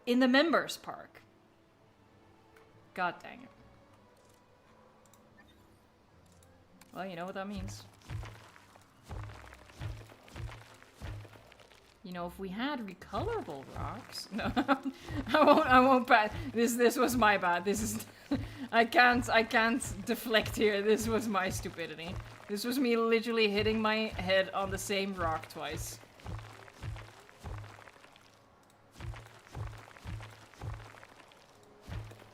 Speaker 1: in the members park. God dang it. Well, you know what that means. You know, if we had recolorable rocks... No, I won't bad. This was my bad. This is... I can't deflect here. This was my stupidity. This was me literally hitting my head on the same rock twice.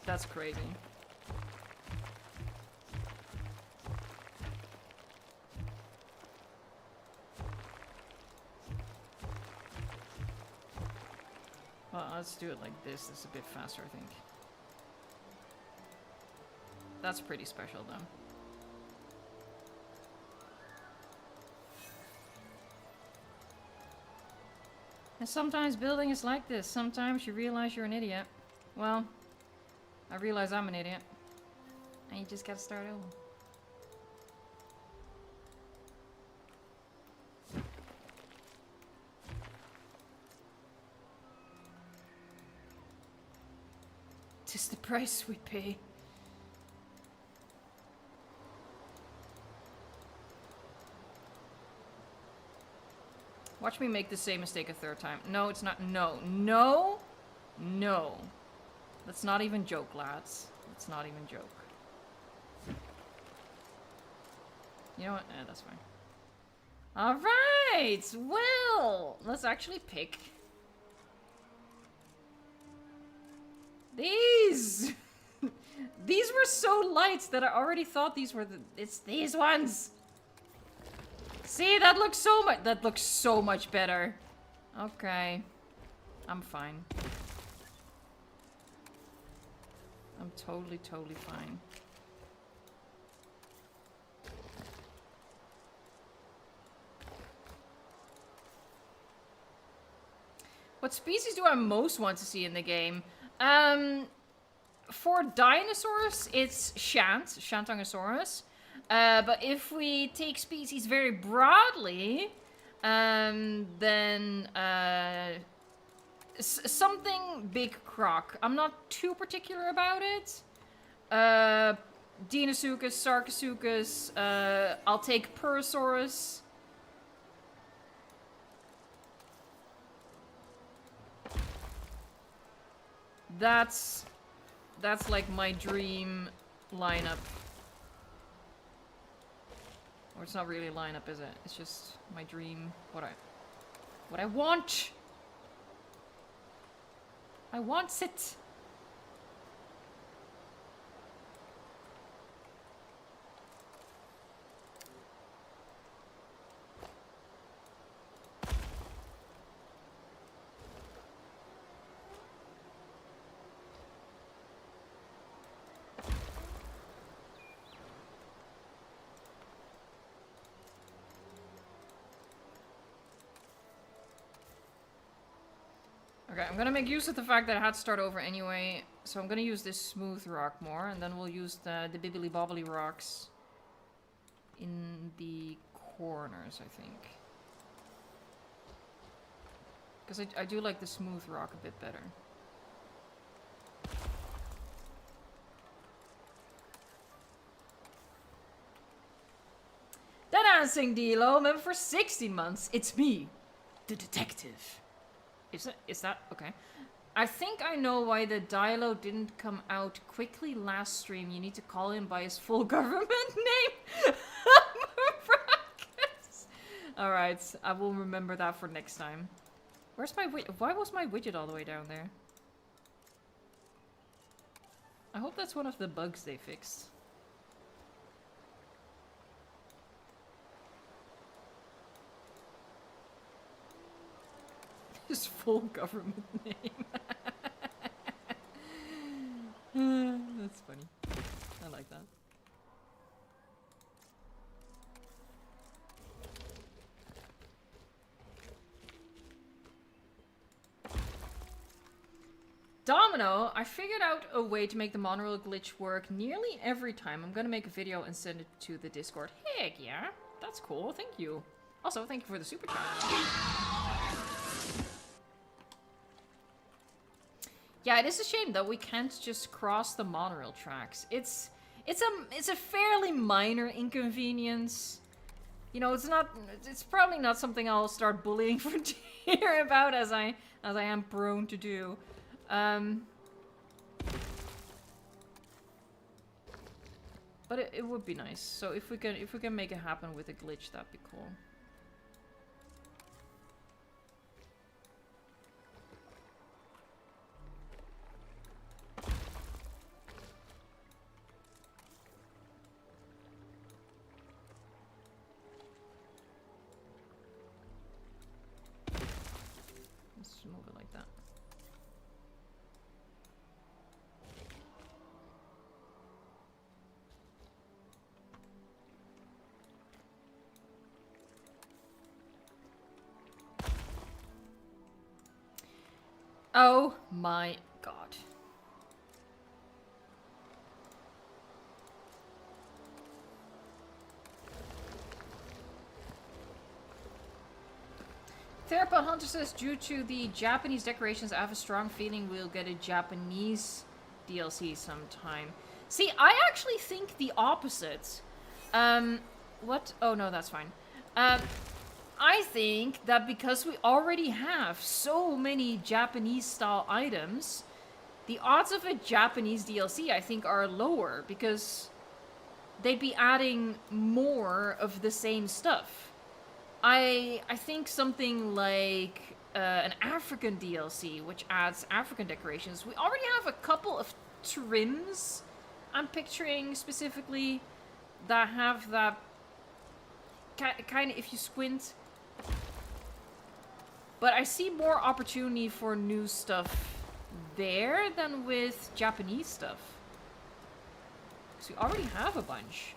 Speaker 1: That's crazy. Well, let's do it like this. This is a bit faster, I think. That's pretty special, though. And sometimes building is like this. Sometimes you realize you're an idiot. Well, I realize I'm an idiot. And you just gotta start over. Tis the price we pay. Watch me make the same mistake a third time. No, it's not. No. No. No. Let's not even joke, lads. Let's not even joke. You know what? That's fine. Alright! Well, let's actually pick these! These were so light that I already thought these were it's these ones! See, that looks so much better. Okay. I'm fine. I'm totally fine. What species do I most want to see in the game? For dinosaurs, it's Shantangosaurus. But if we take species very broadly, Then something big croc. I'm not too particular about it. Deinosuchus, Sarcosuchus. I'll take Purosaurus. That's like my dream lineup. Or it's not really a lineup, is it? It's just my dream. What I want. I want it. Okay, I'm gonna make use of the fact that I had to start over anyway, so I'm gonna use this smooth rock more, and then we'll use the bibbly bobbly rocks in the corners, I think. Because I do like the smooth rock a bit better. The dancing Dilo, member for 16 months. It's me, the detective. Is that okay? I think I know why the Dilo didn't come out quickly last stream. You need to call him by his full government name. Alright, I will remember that for next time. Where's my widget? Why was my widget all the way down there? I hope that's one of the bugs they fixed. His full government name. That's funny. I like that. Domino, I figured out a way to make the monorail glitch work nearly every time. I'm gonna make a video and send it to the Discord. Heck yeah, that's cool. Thank you. Also, thank you for the super chat. Yeah, it is a shame that we can't just cross the monorail tracks. It's a fairly minor inconvenience. You know, it's probably not something I'll start bullying for Frontier about as I am prone to do. But it would be nice. So if we can make it happen with a glitch, that'd be cool. Let's move it like that. Oh my god. Therapod Hunter says, due to the Japanese decorations, I have a strong feeling we'll get a Japanese DLC sometime. See, I actually think the opposite. What? Oh no, that's fine. I think that because we already have so many Japanese-style items, the odds of a Japanese DLC, I think, are lower, because they'd be adding more of the same stuff. I think something like an African DLC, which adds African decorations. We already have a couple of trims, I'm picturing specifically, that have that kind of, if you squint. But I see more opportunity for new stuff there than with Japanese stuff. Because we already have a bunch.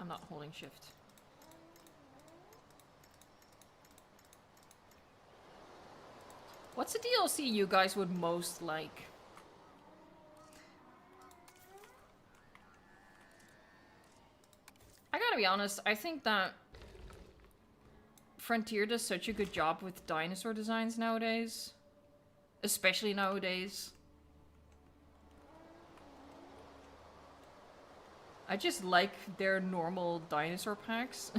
Speaker 1: I'm not holding shift. What's the DLC you guys would most like? I gotta be honest, I think that Frontier does such a good job with dinosaur designs nowadays. Especially nowadays. I just like their normal dinosaur packs.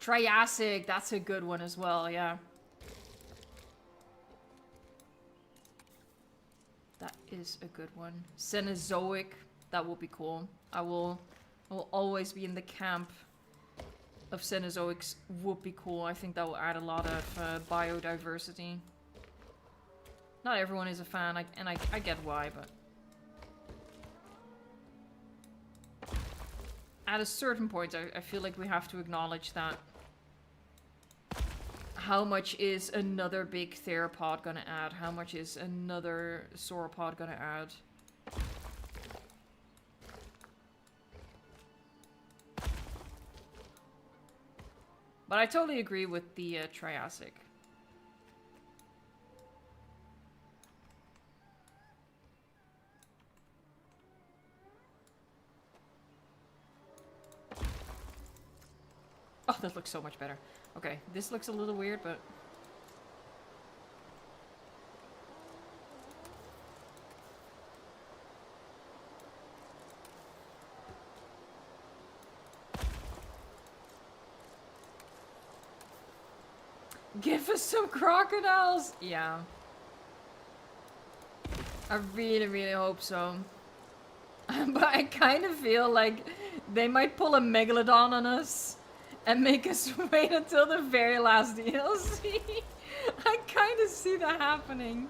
Speaker 1: Triassic, that's a good one as well, yeah. That is a good one. Cenozoic, that will be cool. I will always be in the camp of Cenozoics. Would be cool. I think that will add a lot of biodiversity. Not everyone is a fan, and I get why, but at a certain point, I feel like we have to acknowledge that. How much is another big theropod gonna add? How much is another sauropod gonna add? But I totally agree with the Triassic. Oh, that looks so much better. Okay, this looks a little weird, but... Give us some crocodiles! Yeah. I really, really hope so. But I kind of feel like they might pull a megalodon on us and make us wait until the very last DLC. I kind of see that happening.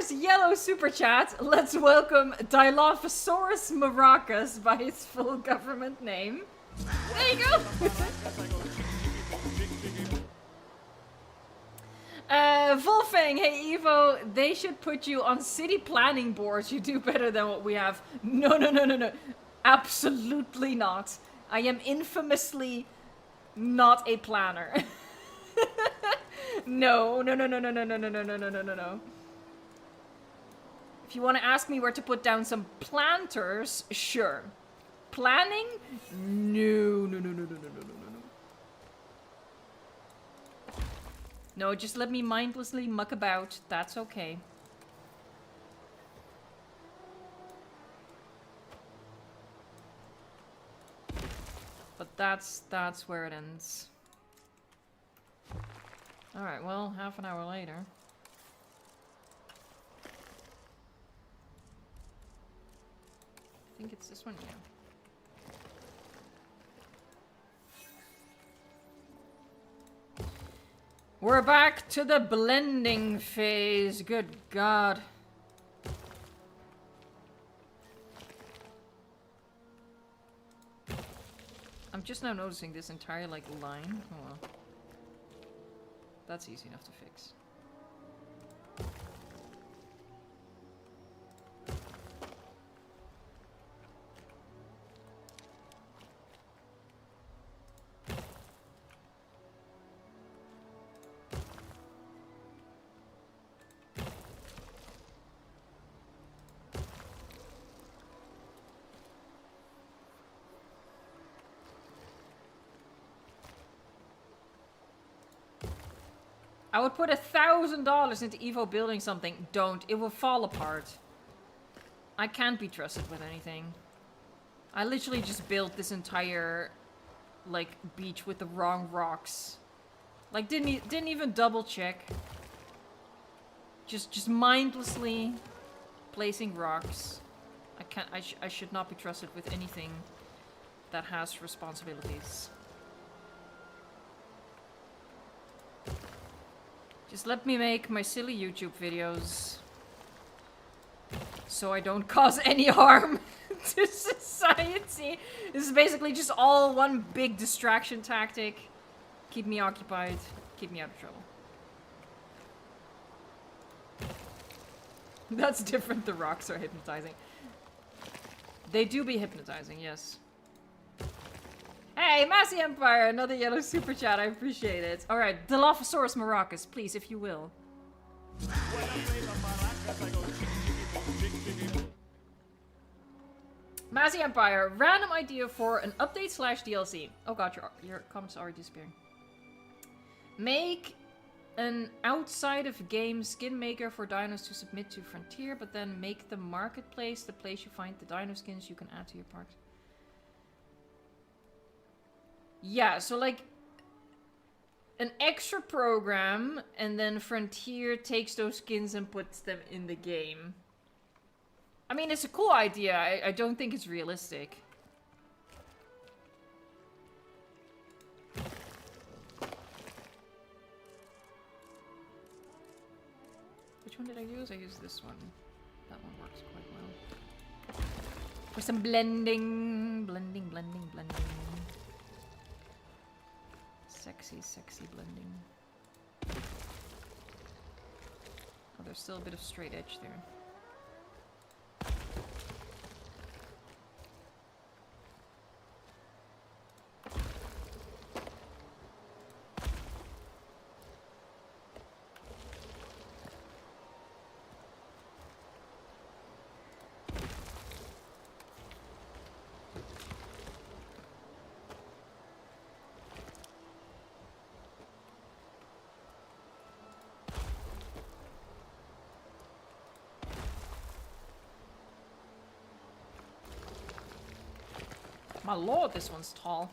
Speaker 1: Yellow super chat. Let's welcome Dilophosaurus maracas by its full government name. There you go. Wolfang, hey Evo, they should put you on city planning boards. You do better than what we have. No, no, no, no, no. Absolutely not. I am infamously not a planner. No, no, no, no, no, no, no, no, no, no, no, no, no, no. If you want to ask me where to put down some planters, sure. Planning? No, no, no, no, no, no, no, no, no. No, just let me mindlessly muck about. That's okay. But that's where it ends. Alright, well, half an hour later. I think it's this one, yeah. We're back to the blending phase. Good God. I'm just now noticing this entire, like, line. Oh well. That's easy enough to fix. I would put $1,000 into Evo building something. Don't. It will fall apart. I can't be trusted with anything. I literally just built this entire, like, beach with the wrong rocks. Like, didn't even double check. Just mindlessly placing rocks. I should not be trusted with anything that has responsibilities. Just let me make my silly YouTube videos so I don't cause any harm to society. This is basically just all one big distraction tactic. Keep me occupied, keep me out of trouble. That's different, the rocks are hypnotizing. They do be hypnotizing, yes. Hey, Massey Empire, another yellow super chat, I appreciate it. Alright, Dilophosaurus maracas, please, if you will. Massey Empire, random idea for an update / DLC. Oh god, your comments are disappearing. Make an outside of game skin maker for dinos to submit to Frontier, but then make the marketplace the place you find the dino skins you can add to your park. Yeah, so like an extra program, and then Frontier takes those skins and puts them in the game. I mean, it's a cool idea. I don't think it's realistic. Which one did I use? I used this one. That one works quite well. For some blending. Blending. Sexy blending. Oh, there's still a bit of straight edge there. My lord, this one's tall.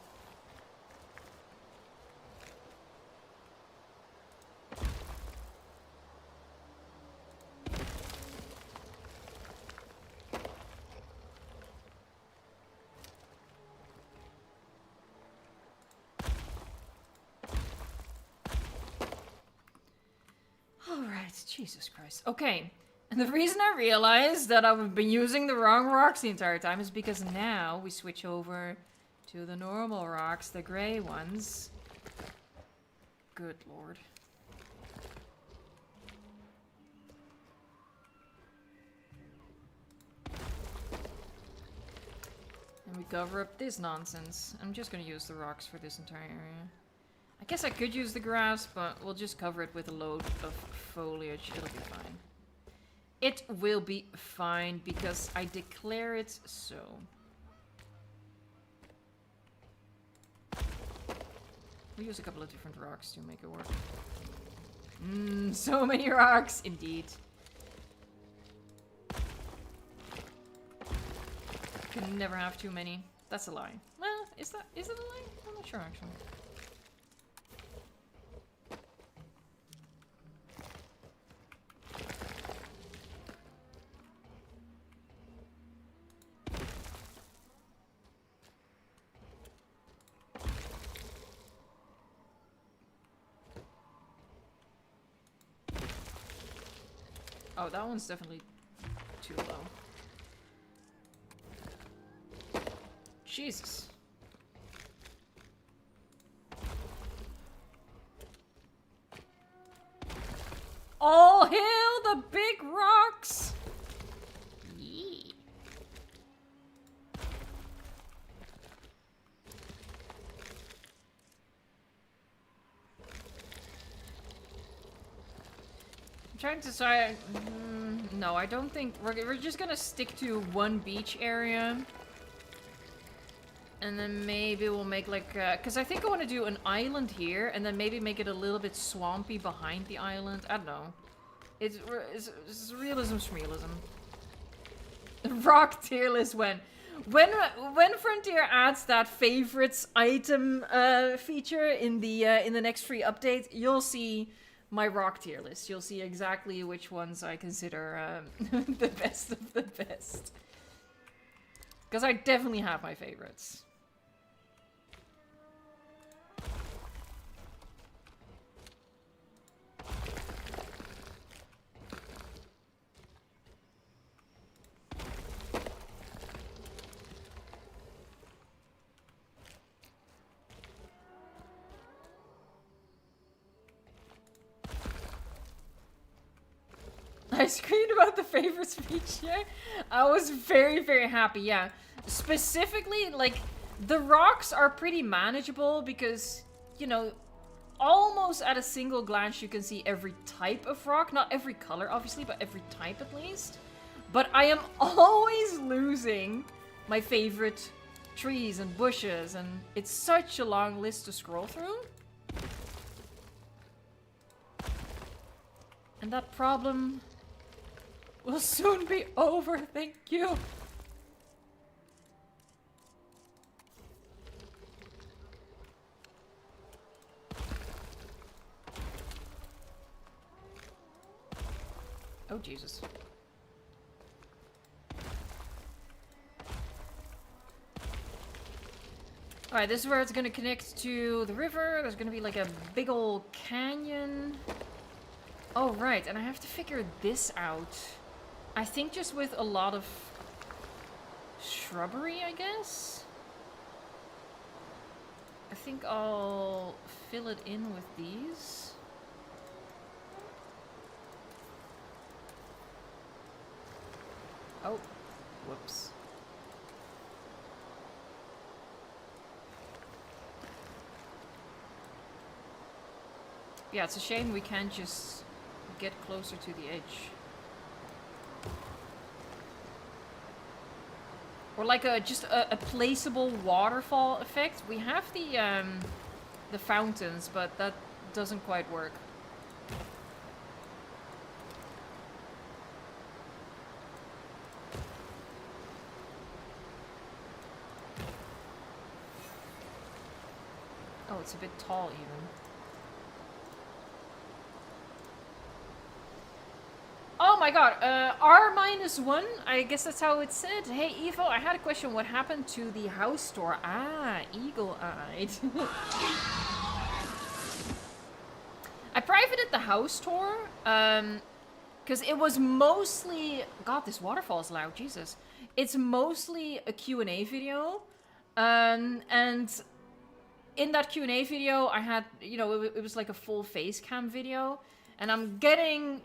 Speaker 1: Alright, Jesus Christ. Okay. And the reason I realized that I've been using the wrong rocks the entire time is because now we switch over to the normal rocks, the gray ones. Good lord. And we cover up this nonsense. I'm just gonna use the rocks for this entire area. I guess I could use the grass, but we'll just cover it with a load of foliage. It'll be fine. It will be fine because I declare it so. We'll use a couple of different rocks to make it work. So many rocks, indeed. Can never have too many. That's a lie. Well, is it a lie? I'm not sure actually. Oh, that one's definitely too low. Jesus. All hail the big rocks! Yeah. I'm trying to decide. No, I don't think we're just gonna stick to one beach area, and then maybe we'll make like because I think I want to do an island here, and then maybe make it a little bit swampy behind the island. I don't know. It's realism schmealism. Rock tier list when Frontier adds that favorites item feature in the next free update, you'll see my rock tier list. You'll see exactly which ones I consider the best of the best. Because I definitely have my favorites. I screamed about the favorite speech here. I was very, very happy, yeah. Specifically, like, the rocks are pretty manageable because, you know, almost at a single glance you can see every type of rock. Not every color, obviously, but every type at least. But I am always losing my favorite trees and bushes, and it's such a long list to scroll through. And that problem will soon be over, thank you. Oh, Jesus. Alright, this is where it's gonna connect to the river. There's gonna be like a big old canyon. Oh, right, and I have to figure this out. I think just with a lot of shrubbery, I guess? I think I'll fill it in with these. Oh, whoops. Yeah, it's a shame we can't just get closer to the edge. Or like just a placeable waterfall effect. We have the fountains, but that doesn't quite work. Oh, it's a bit tall even. Oh my god, R-1, I guess that's how it's said. Hey Evo, I had a question. What happened to the house store? Ah, eagle-eyed. I privated the house tour, because it was mostly... God, this waterfall is loud, Jesus. It's mostly a Q&A video, and in that Q&A video, I had, you know, it was like a full face cam video, and I'm getting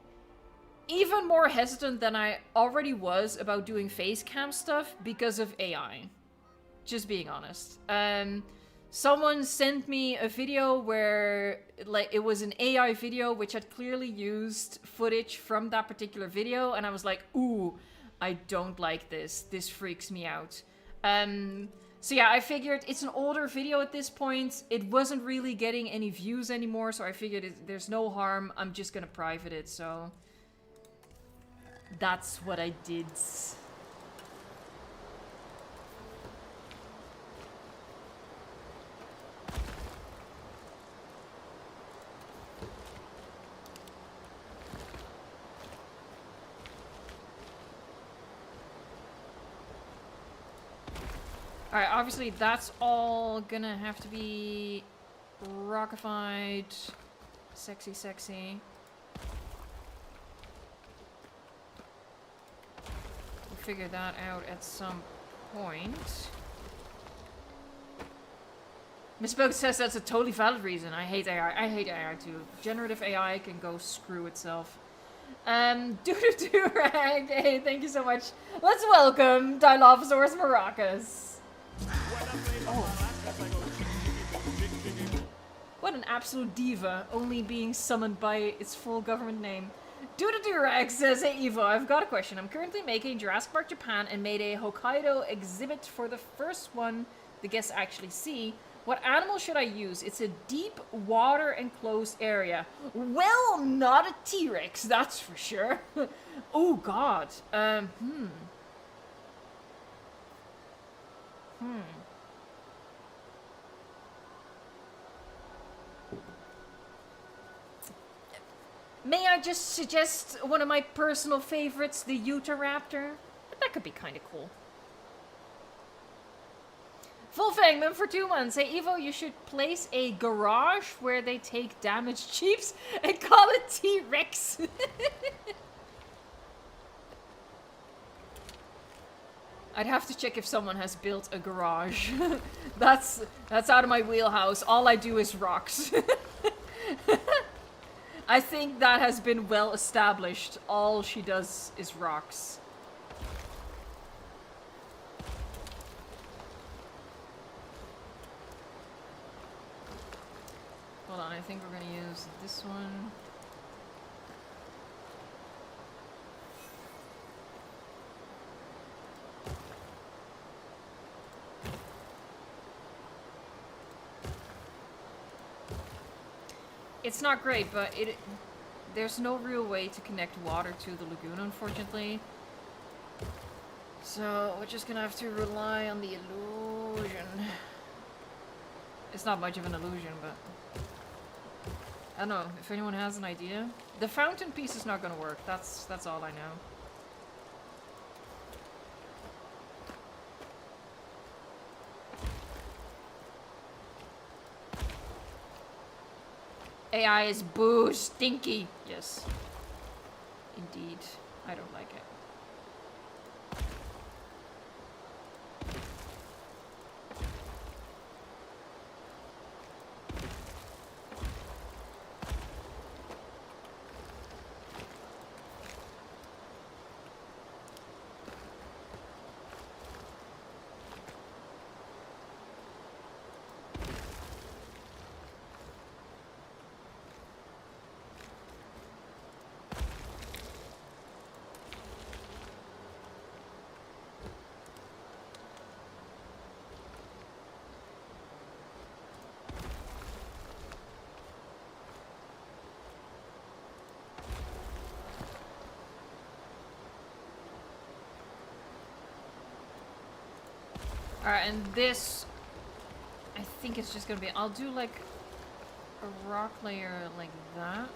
Speaker 1: even more hesitant than I already was about doing face cam stuff because of AI. Just being honest. Someone sent me a video where, like, it was an AI video which had clearly used footage from that particular video, and I was like, ooh, I don't like this. This freaks me out. So yeah, I figured it's an older video at this point. It wasn't really getting any views anymore, so I figured there's no harm. I'm just gonna private it, so that's what I did. Alright, obviously that's all gonna have to be rockified. Sexy, sexy. We'll figure that out at some point. Misspoke says that's a totally valid reason. I hate AI. I hate AI too. Generative AI can go screw itself. Rag. Hey, thank you so much. Let's welcome Dilophosaurus maracas. Oh. What an absolute diva, only being summoned by its full government name. Rag says, hey Evo, I've got a question. I'm currently making Jurassic Park Japan and made a Hokkaido exhibit for the first one the guests actually see. What animal should I use? It's a deep water enclosed area. Well, not a T-Rex, that's for sure. Oh god. May I just suggest one of my personal favorites, the Utahraptor? That could be kind of cool. Full Fangman for 2 months. Hey Evo, you should place a garage where they take damaged Jeeps and call it T-Rex. I'd have to check if someone has built a garage. That's out of my wheelhouse. All I do is rocks. I think that has been well established. All she does is rocks. Hold on, I think we're gonna use this one. It's not great, but there's no real way to connect water to the lagoon, unfortunately. So we're just gonna have to rely on the illusion. It's not much of an illusion, but I don't know if anyone has an idea. The fountain piece is not gonna work. That's all I know. AI is boo stinky. Yes. Indeed. I don't like it. Alright, and this, I think it's just gonna be, I'll do like a rock layer like that.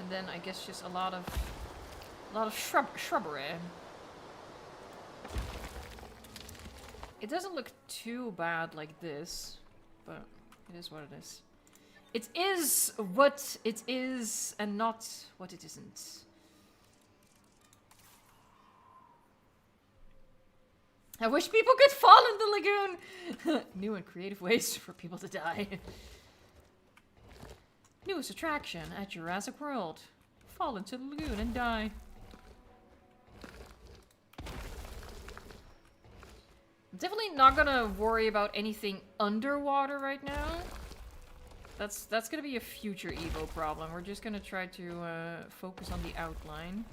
Speaker 1: And then I guess just a lot of shrubbery. It doesn't look too bad like this, but it is what it is. It is what it is and not what it isn't. I wish people could fall in the lagoon! New and creative ways for people to die. Newest attraction at Jurassic World. Fall into the lagoon and die. I'm definitely not gonna worry about anything underwater right now. That's gonna be a future Evo problem. We're just gonna try to focus on the outline.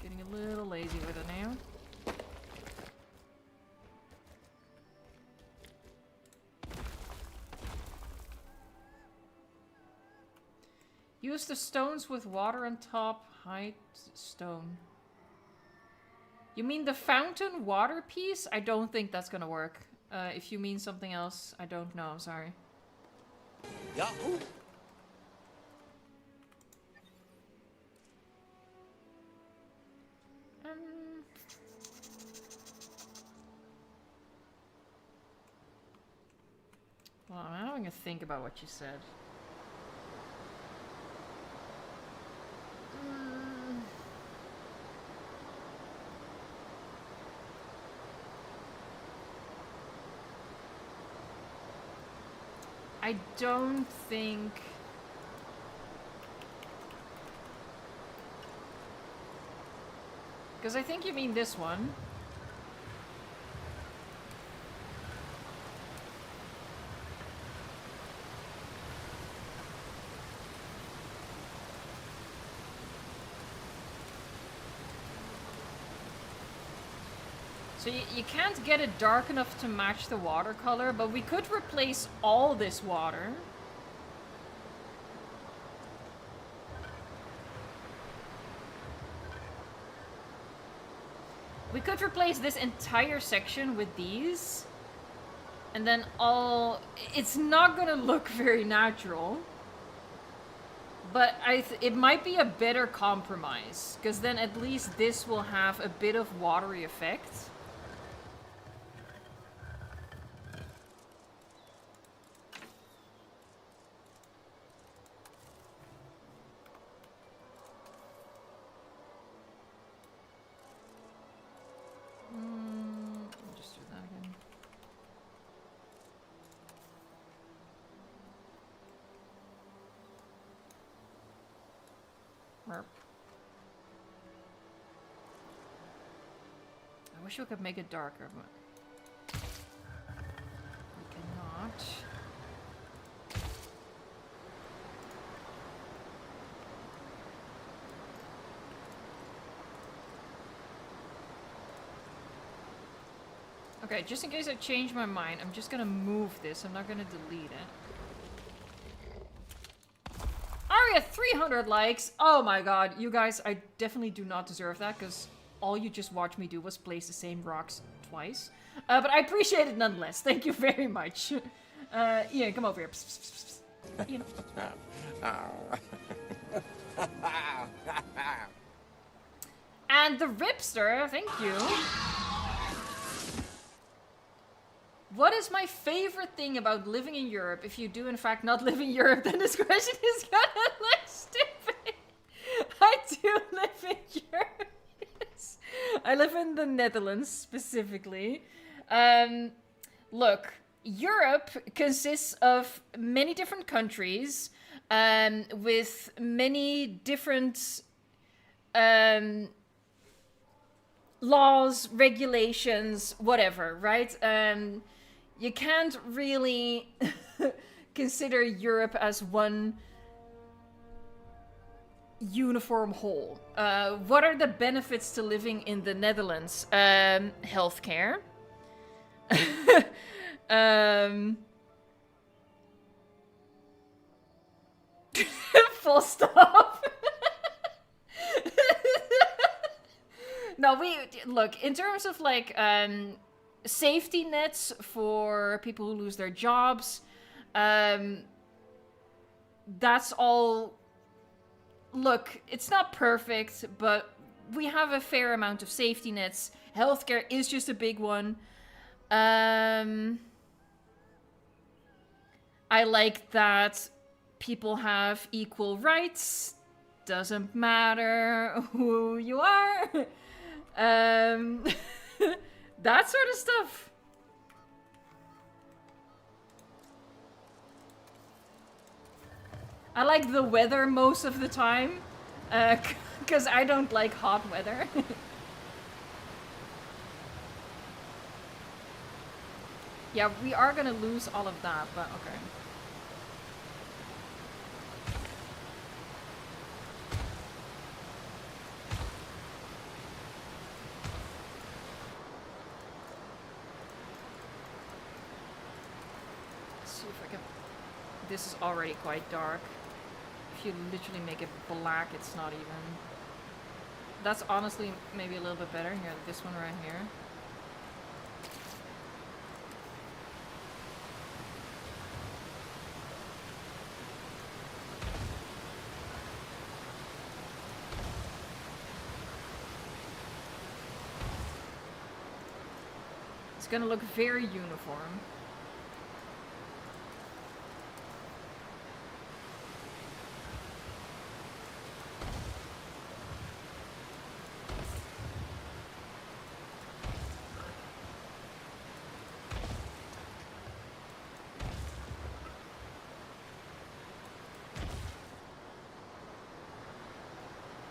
Speaker 1: Getting a little lazy with it now. Use the stones with water on top. Hide stone. You mean the fountain water piece? I don't think that's gonna work. If you mean something else, I don't know. I'm sorry. Yahoo! Well, I'm having to think about what you said. I don't think... Because I think you mean this one. So you can't get it dark enough to match the watercolor, but we could replace all this water. could replace this entire section with these. And then it's not gonna look very natural. But it might be a better compromise. Because then at least this will have a bit of watery effect. I'll just do that again. Merp. I wish we could make it darker, but we cannot. Okay, just in case I change my mind, I'm just gonna move this. I'm not gonna delete it. Aria, 300 likes! Oh my god, you guys, I definitely do not deserve that, because all you just watched me do was place the same rocks twice. But I appreciate it nonetheless. Thank you very much. Ian, come over here. Psst, psst, psst. Ian. And the Ripster, thank you. What is my favorite thing about living in Europe? If you do, in fact, not live in Europe, then this question is gonna look stupid. I do live in Europe. Yes. I live in the Netherlands, specifically. Look, Europe consists of many different countries, with many different laws, regulations, whatever, right? You can't really consider Europe as one uniform whole. What are the benefits to living in the Netherlands? Healthcare. Full stop. No, look, in terms of like safety nets for people who lose their jobs, that's all. Look, it's not perfect, but we have a fair amount of safety nets. Healthcare is just a big one. I like that people have equal rights. Doesn't matter who you are. That sort of stuff. I like the weather most of the time, because I don't like hot weather. Yeah, we are gonna lose all of that, but okay. This is already quite dark. If you literally make it black, it's not even. That's honestly maybe a little bit better. Here, this one right here. It's gonna look very uniform.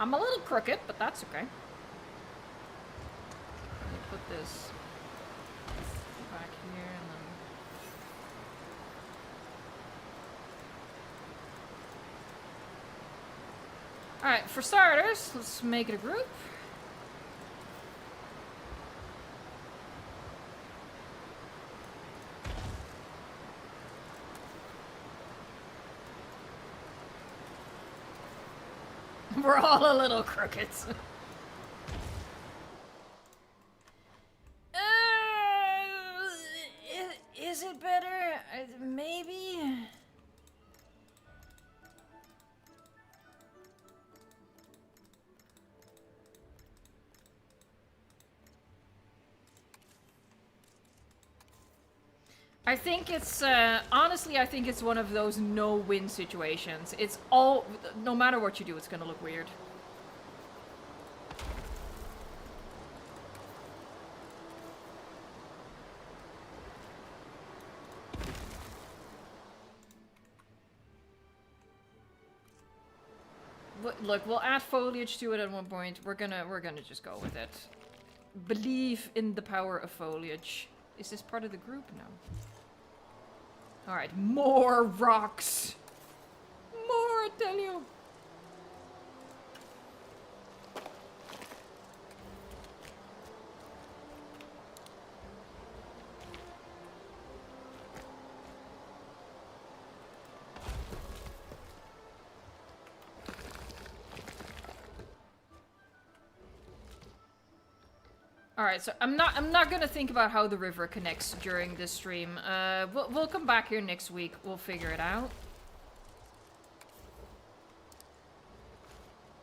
Speaker 1: I'm a little crooked, but that's okay. Let me put this back here and then... Alright, for starters, let's make it a group. We're all a little crooked. I think it's, honestly, I think it's one of those no-win situations. It's all, no matter what you do, it's gonna look weird. Look, we'll add foliage to it at one point. We're gonna just go with it. Believe in the power of foliage. Is this part of the group? No. Alright, more rocks! More, I tell you! Alright, so I'm not gonna think about how the river connects during this stream. We'll come back here next week. We'll figure it out.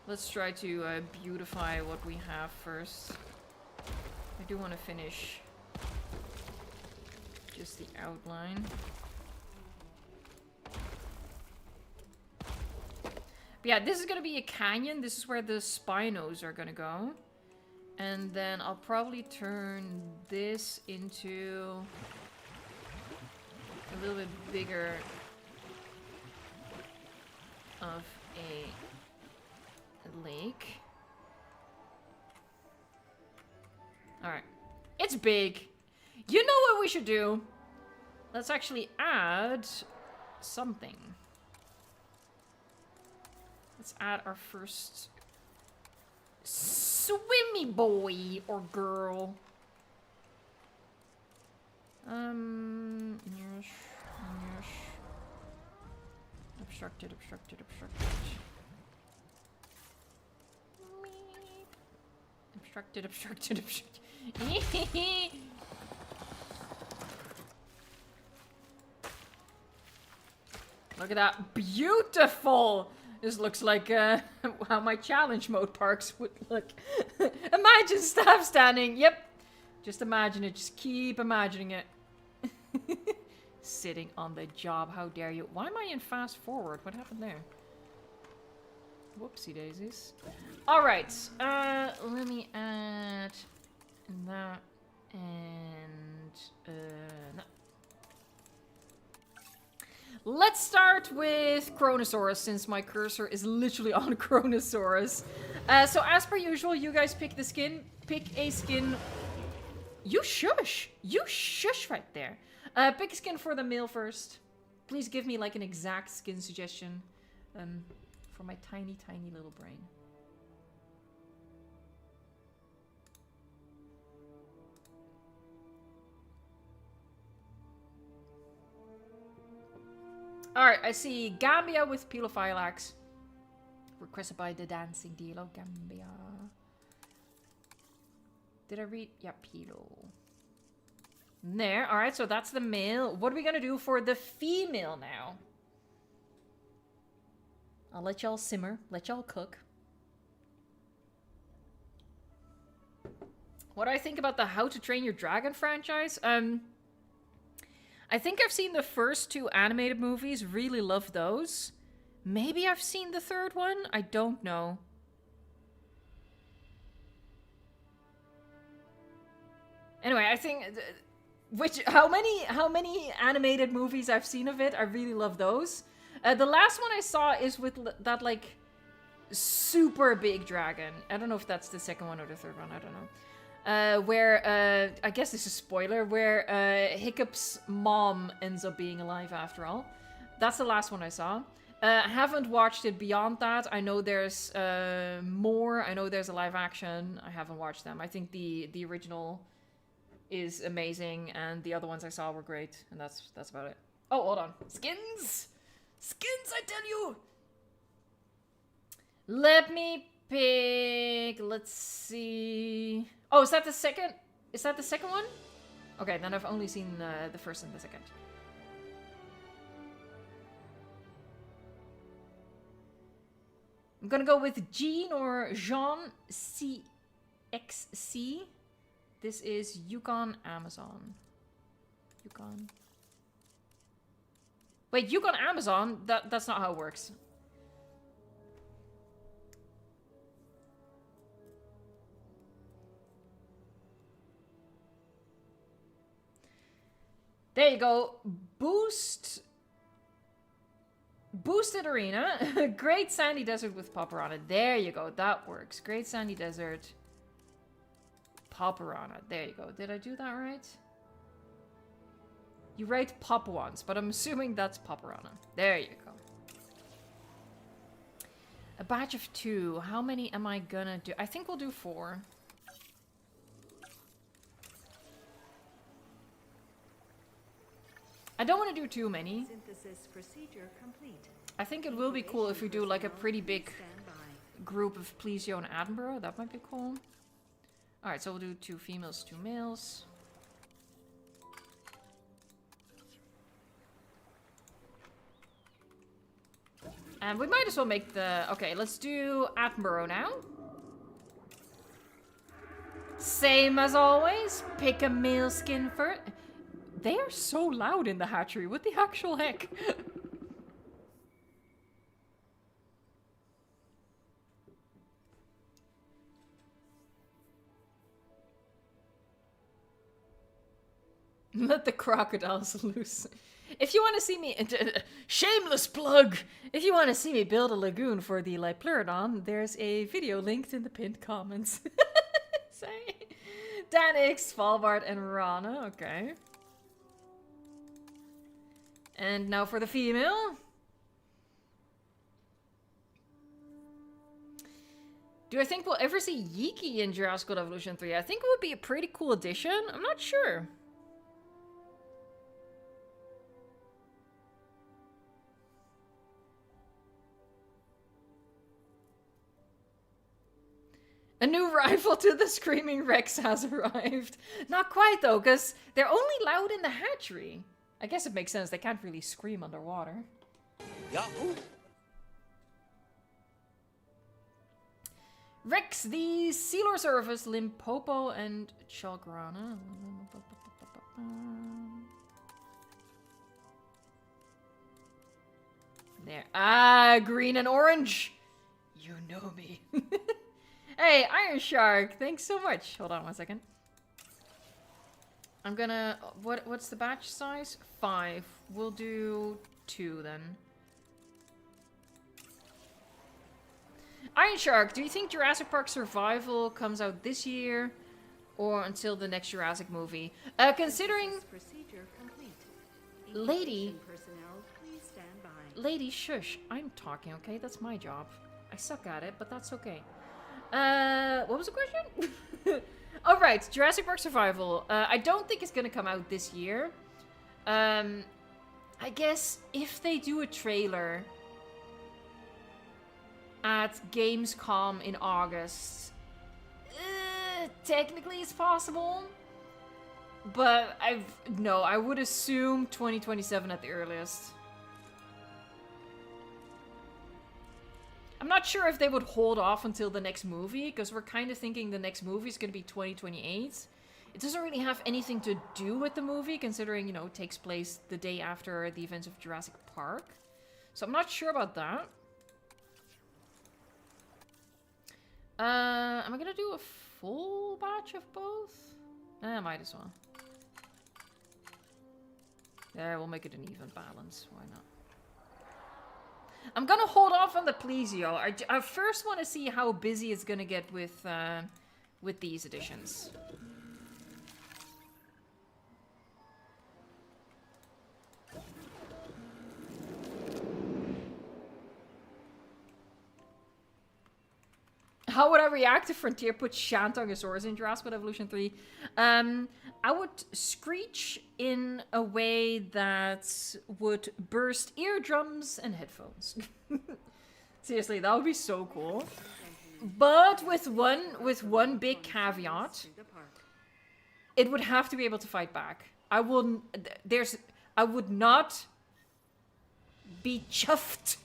Speaker 1: Let's try to beautify what we have first. I do want to finish just the outline. But yeah, this is gonna be a canyon. This is where the spinos are gonna go. And then I'll probably turn this into a little bit bigger of a lake. Alright. It's big. You know what we should do? Let's actually add something. Let's add our first swimmy boy or girl. Yes, yes. Obstructed. Obstructed. Look at that. Beautiful! This looks like how my challenge mode parks would look. Imagine staff standing. Yep. Just imagine it. Just keep imagining it. Sitting on the job. How dare you? Why am I in fast forward? What happened there? Whoopsie daisies. Alright. Let me add that and no. Let's start with Chronosaurus, since my cursor is literally on Chronosaurus. So as per usual, you guys pick the skin. Pick a skin. You shush! You shush right there. Pick a skin for the male first. Please give me like an exact skin suggestion. For my tiny, tiny little brain. Alright, I see Gambia with Pelophylax. Requested by the dancing dealer, Gambia. Did I read? Yeah, Pelo. There, alright, so that's the male. What are we gonna do for the female now? I'll let y'all simmer, let y'all cook. What do I think about the How to Train Your Dragon franchise? I think I've seen the first 2 animated movies, really love those. Maybe I've seen the 3rd one, I don't know. Anyway, I think how many animated movies I've seen of it, I really love those. The last one I saw is with that like super big dragon. I don't know if that's the 2nd one or the 3rd one, I don't know. Where, I guess this is a spoiler, where Hiccup's mom ends up being alive after all. That's the last one I saw. Haven't watched it beyond that. I know there's more. I know there's a live action. I haven't watched them. I think the original is amazing, and the other ones I saw were great, and that's about it. Oh, hold on. Skins! Skins, I tell you! Let me pick... Let's see... Oh, is that the second? Is that the 2nd one? Okay, then I've only seen the 1st and the 2nd. I'm gonna go with Jean or Jean CXC. This is Yukon Amazon. Yukon Wait, you got Amazon? That's not how it works. There you go. Boosted arena. Great sandy desert with popper on it. There you go. That works. Great sandy desert. Popper on it. There you go. Did I do that right? You write pop once, but I'm assuming that's popper on it. There you go. A batch of 2. How many am I gonna do? I think we'll do 4. I don't want to do too many.
Speaker 2: Synthesis procedure complete.
Speaker 1: I think it will be cool if we do like a pretty big group of Plesio and Attenborough. That might be cool. Alright, so we'll do 2 females, 2 males. And we might as well make the... Okay, let's do Attenborough now. Same as always. Pick a male skin first. They are so loud in the hatchery. What the actual heck? Let the crocodiles loose. If you want to see me... shameless plug! If you want to see me build a lagoon for the Lipleurodon, there's a video linked in the pinned comments. Say. Danix, Svalbard, and Rana. Okay. And now for the female. Do I think we'll ever see Yiki in Jurassic World Evolution 3? I think it would be a pretty cool addition. I'm not sure. A new rival to the Screaming Rex has arrived. Not quite though, because they're only loud in the hatchery. I guess it makes sense. They can't really scream underwater. Yahoo! Rex, the Coelosaurus, Limpopo, and Chalgrana. There. Ah, green and orange. You know me. Hey, Iron Shark, thanks so much. Hold on one second. I'm gonna... What's the batch size? 5. We'll do 2 then. Iron Shark, do you think Jurassic Park Survival comes out this year? Or until the next Jurassic movie? Considering... Lady... Lady, shush. I'm talking, okay? That's my job. I suck at it, but that's okay. What was the question? Alright, Jurassic Park Survival. I don't think it's gonna come out this year. I guess if they do a trailer at Gamescom in August, technically it's possible. But I would assume 2027 at the earliest. I'm not sure if they would hold off until the next movie, because we're kind of thinking the next movie is going to be 2028. It doesn't really have anything to do with the movie, considering, you know, it takes place the day after the events of Jurassic Park. So I'm not sure about that. Am I going to do a full batch of both? I might as well. There, we'll make it an even balance. Why not? I'm gonna hold off on the Plesio. I first want to see how busy it's gonna get with these editions. How would I react if Frontier put Shantongosaurus in Jurassic World Evolution 3? I would screech in a way that would burst eardrums and headphones. Seriously, that would be so cool. But with one big caveat, it would have to be able to fight back. I would not be chuffed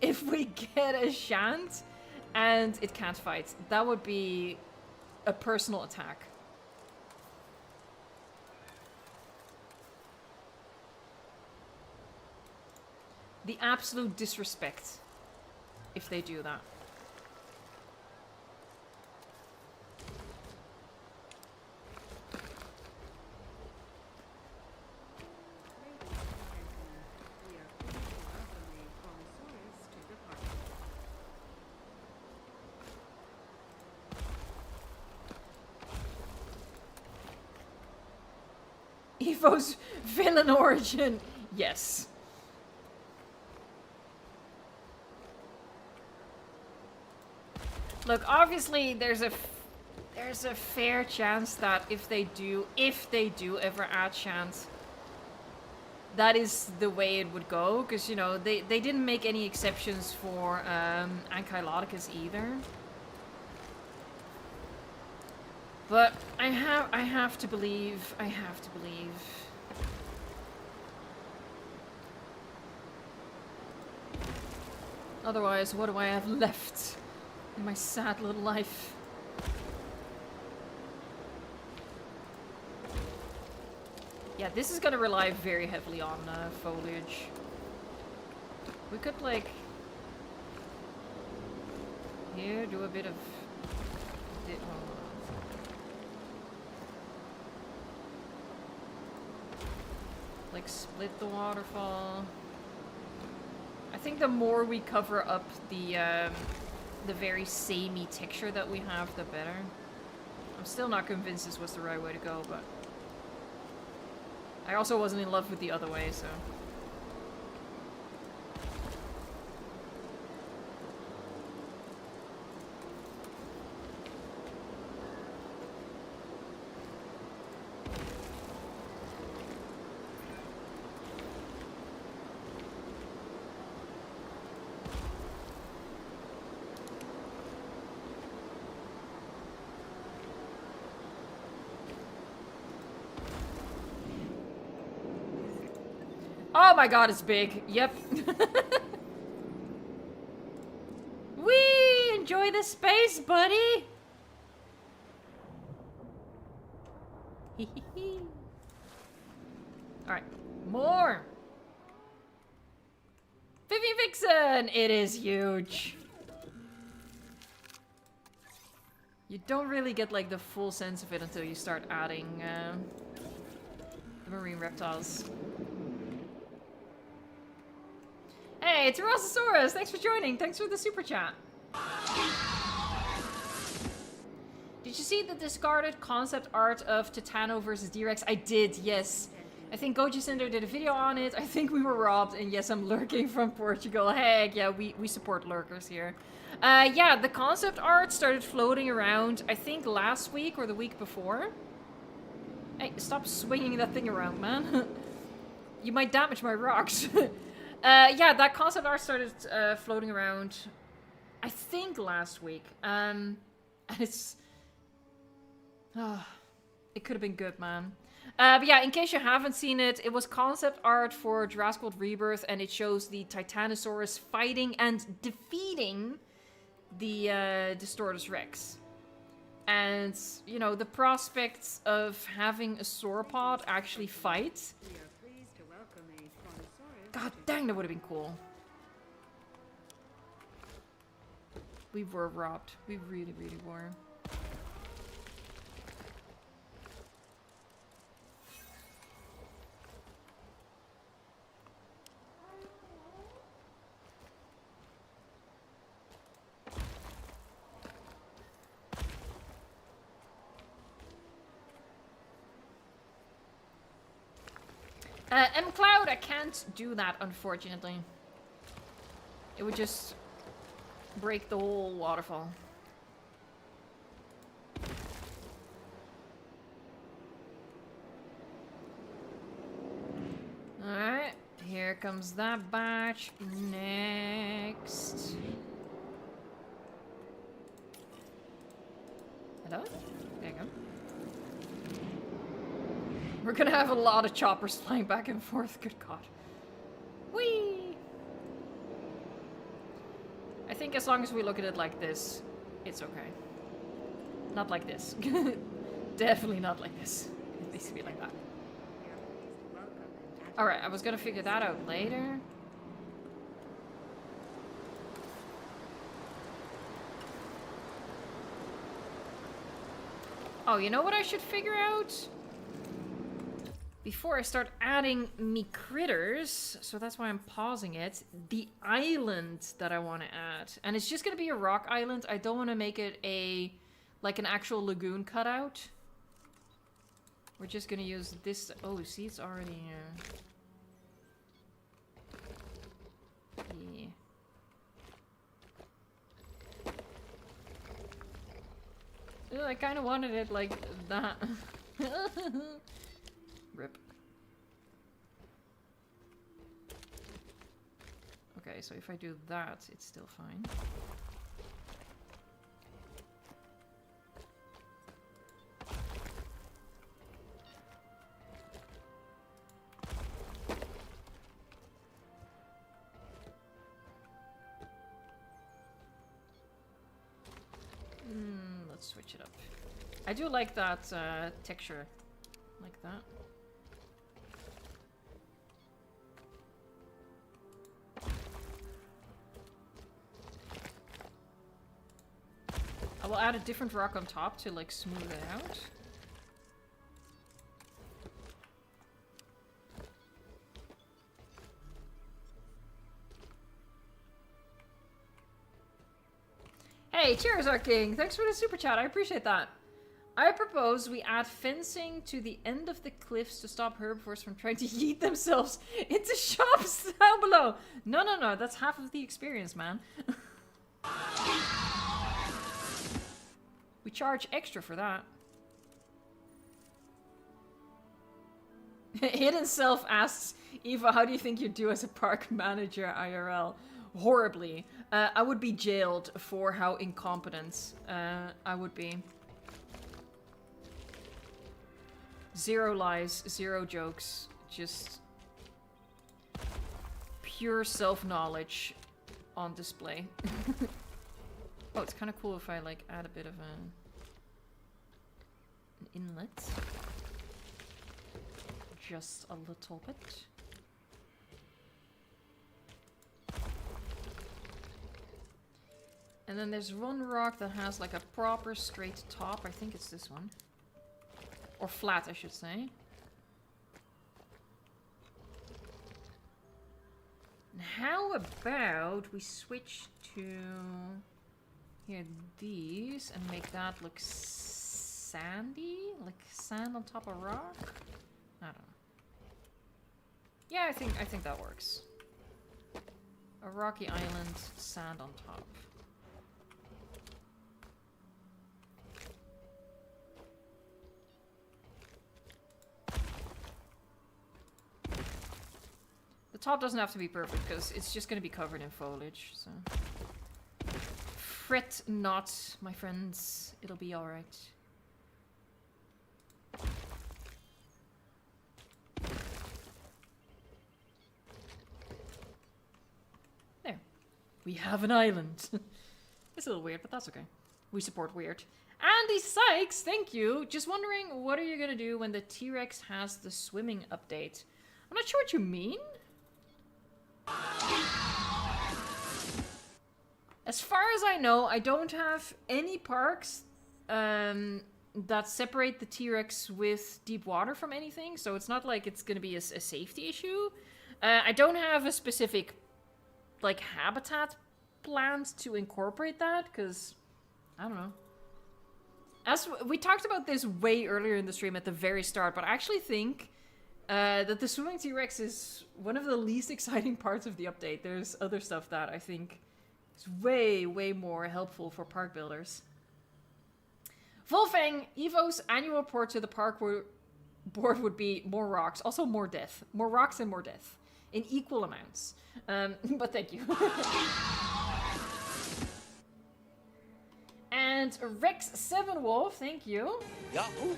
Speaker 1: if we get a Shant and it can't fight. That would be a personal attack. the absolute disrespect if they do that. Evo's villain origin. Yes. Look, obviously there's a fair chance that if they do ever add chance, that is the way it would go, because you know they didn't make any exceptions for Ankylodocus either. But I have to believe. Otherwise, what do I have left in my sad little life? Yeah, this is gonna rely very heavily on foliage. We could, like, here do a bit of... like, split the waterfall. I think the more we cover up the very samey texture that we have, the better. I'm still not convinced this was the right way to go, but... I also wasn't in love with the other way, so... Oh my god, it's big. Yep. Whee! Enjoy the space, buddy! Alright, more! Vivian Vixen! It is huge. You don't really get like the full sense of it until you start adding the marine reptiles. Hey, it's Rosasaurus! Thanks for joining. Thanks for the super chat. Did you see the discarded concept art of Titano versus D-Rex? I did, yes. I think Goji Cinder did a video on it. I think we were robbed. And yes, I'm lurking from Portugal. Heck yeah, we support lurkers here. Yeah, the concept art started floating around, I think last week or the week before. Hey, stop swinging that thing around, man. You might damage my rocks. Yeah, that concept art started floating around, I think last week. And it's... it could have been good, man. But yeah, in case you haven't seen it, it was concept art for Jurassic World Rebirth, and it shows the Titanosaurus fighting and defeating the Distortus Rex. And, you know, the prospects of having a sauropod actually fight... God dang, that would have been cool. We were robbed. We really, really were. M-Cloud, I can't do that, unfortunately. It would just break the whole waterfall. Alright, here comes that batch. Next. Hello? There you go. We're gonna have a lot of choppers flying back and forth. Good God. Whee! I think as long as we look at it like this, it's okay. Not like this. Definitely not like this. It needs to be like that. Alright, I was gonna figure that out later. Oh, you know what I should figure out? Before I start adding me critters, so that's why I'm pausing it, the island that I want to add. And it's just going to be a rock island. I don't want to make it like an actual lagoon cutout. We're just going to use this. Oh, see, it's already... yeah. Ugh, I kind of wanted it like that. Rip. Okay, so if I do that, it's still fine. Let's switch it up. I do like that texture. Like that. I will add a different rock on top to like smooth it out. Hey, cheers, our king! Thanks for the super chat, I appreciate that. I propose we add fencing to the end of the cliffs to stop herbivores from trying to yeet themselves into shops down below. No, no, no, that's half of the experience, man. We charge extra for that. Hidden Self asks, Eva, how do you think you do as a park manager IRL? Horribly. I would be jailed for how incompetent I would be. Zero lies, zero jokes, just pure self-knowledge on display. Oh, it's kind of cool if I like add a bit of an inlet. Just a little bit. And then there's one rock that has like a proper straight top. I think it's this one. Or flat, I should say. And how about we switch to here these and make that look sandy? Like sand on top of rock? I don't know. Yeah, I think that works. A rocky island, sand on top. The top doesn't have to be perfect because it's just going to be covered in foliage, so... Fret not, my friends. It'll be alright. There. We have an island. It's a little weird, but that's okay. We support weird. Andy Sykes, thank you. Just wondering, what are you going to do when the T-Rex has the swimming update? I'm not sure what you mean. As far as I know, I don't have any parks that separate the T-Rex with deep water from anything, so it's not like it's going to be a safety issue. I don't have a specific, like, habitat planned to incorporate that, because, I don't know. As we talked about this way earlier in the stream at the very start, but I actually think that the swimming T-Rex is one of the least exciting parts of the update. There's other stuff that I think is way, way more helpful for park builders. Wolfgang, Evo's annual report to the park board would be more rocks, also more death. More rocks and more death. In equal amounts. But thank you. And Rex7Wolf, thank you.
Speaker 3: Yahoo!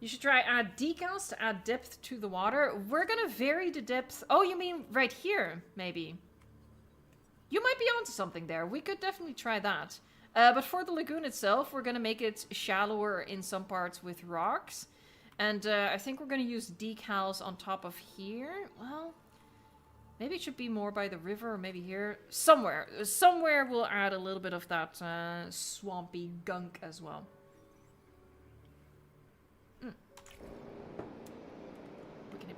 Speaker 1: You should try add decals to add depth to the water. We're gonna vary the depth. Oh, you mean right here, maybe? You might be onto something there. We could definitely try that. But for the lagoon itself, we're gonna make it shallower in some parts with rocks. And I think we're gonna use decals on top of here. Well, maybe it should be more by the river, or maybe here. Somewhere we'll add a little bit of that swampy gunk as well.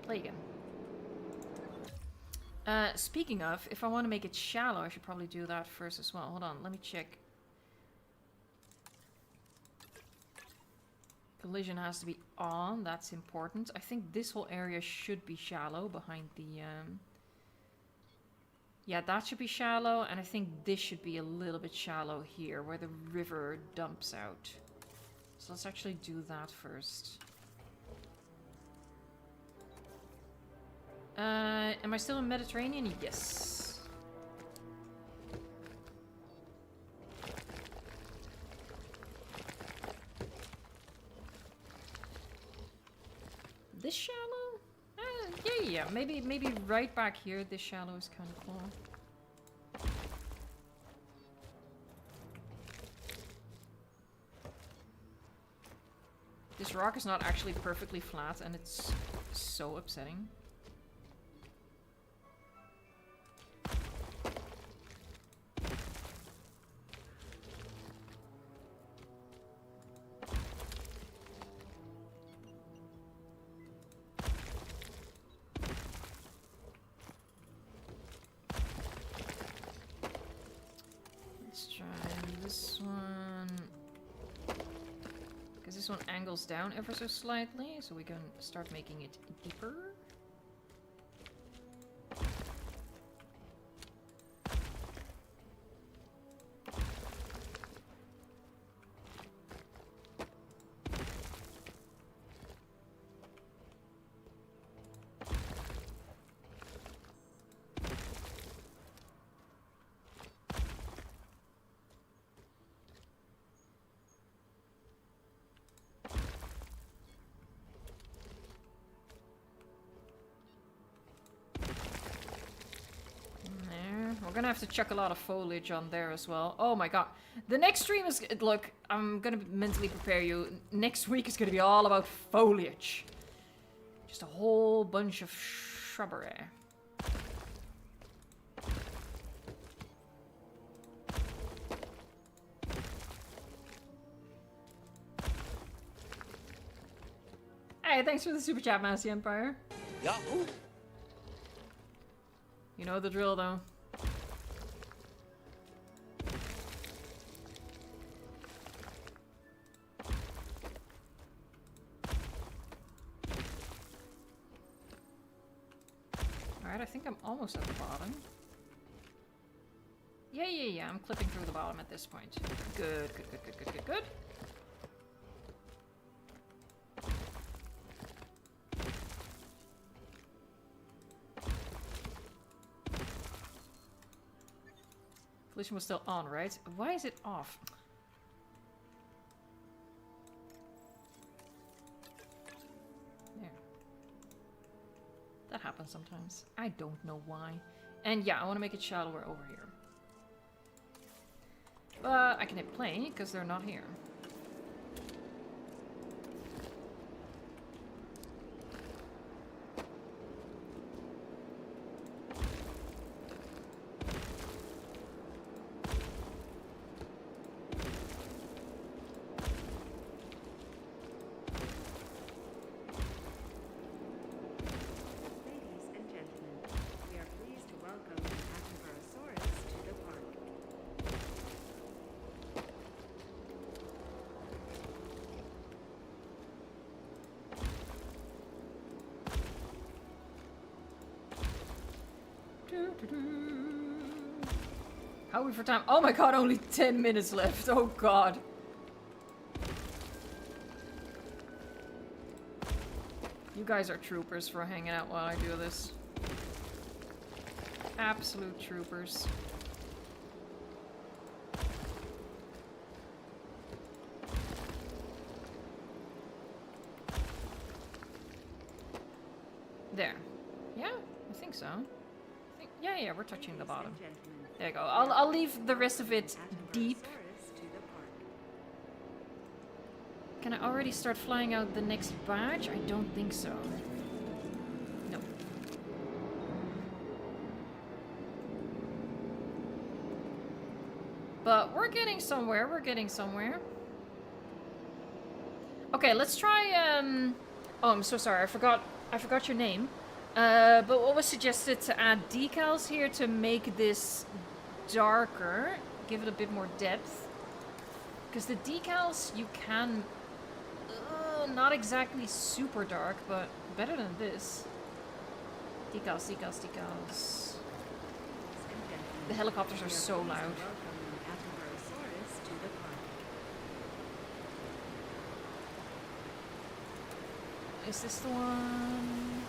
Speaker 1: play again. Speaking of, if I want to make it shallow, I should probably do that first as well. Hold on, let me check. Collision has to be on, that's important. I think this whole area should be shallow behind the... Yeah, that should be shallow, and I think this should be a little bit shallow here, where the river dumps out. So let's actually do that first. Am I still in Mediterranean? Yes. This shallow? Yeah. Maybe right back here. This shallow is kind of cool. This rock is not actually perfectly flat, and it's so upsetting. Angles down ever so slightly, so we can start making it deeper. We're gonna have to chuck a lot of foliage on there as well. Oh my god. The next stream is... Look, I'm gonna mentally prepare you. Next week is gonna be all about foliage. Just a whole bunch of shrubbery. Hey, thanks for the super chat, Massey Empire.
Speaker 3: Yahoo!
Speaker 1: You know the drill, though. Alright, I think I'm almost at the bottom. Yeah, I'm clipping through the bottom at this point. Good. Collision was still on, right? Why is it off? There. That happens sometimes. I don't know why. And yeah, I want to make it shallower over here. But I can hit play, because they're not here. How are we for time? Oh my god, only 10 minutes left. Oh god. You guys are troopers for hanging out while I do this. Absolute troopers. There. Yeah, I think so. Yeah, we're touching the bottom. There you go. I'll leave the rest of it deep. Can I already start flying out the next batch? I don't think so. No. But we're getting somewhere. Okay, let's try, Oh, I'm so sorry. I forgot I forgot your name. But what was suggested to add decals here to make this darker, give it a bit more depth. Because the decals you can, not exactly super dark, but better than this. Decals, decals, decals. The helicopters are so loud. Is this the one?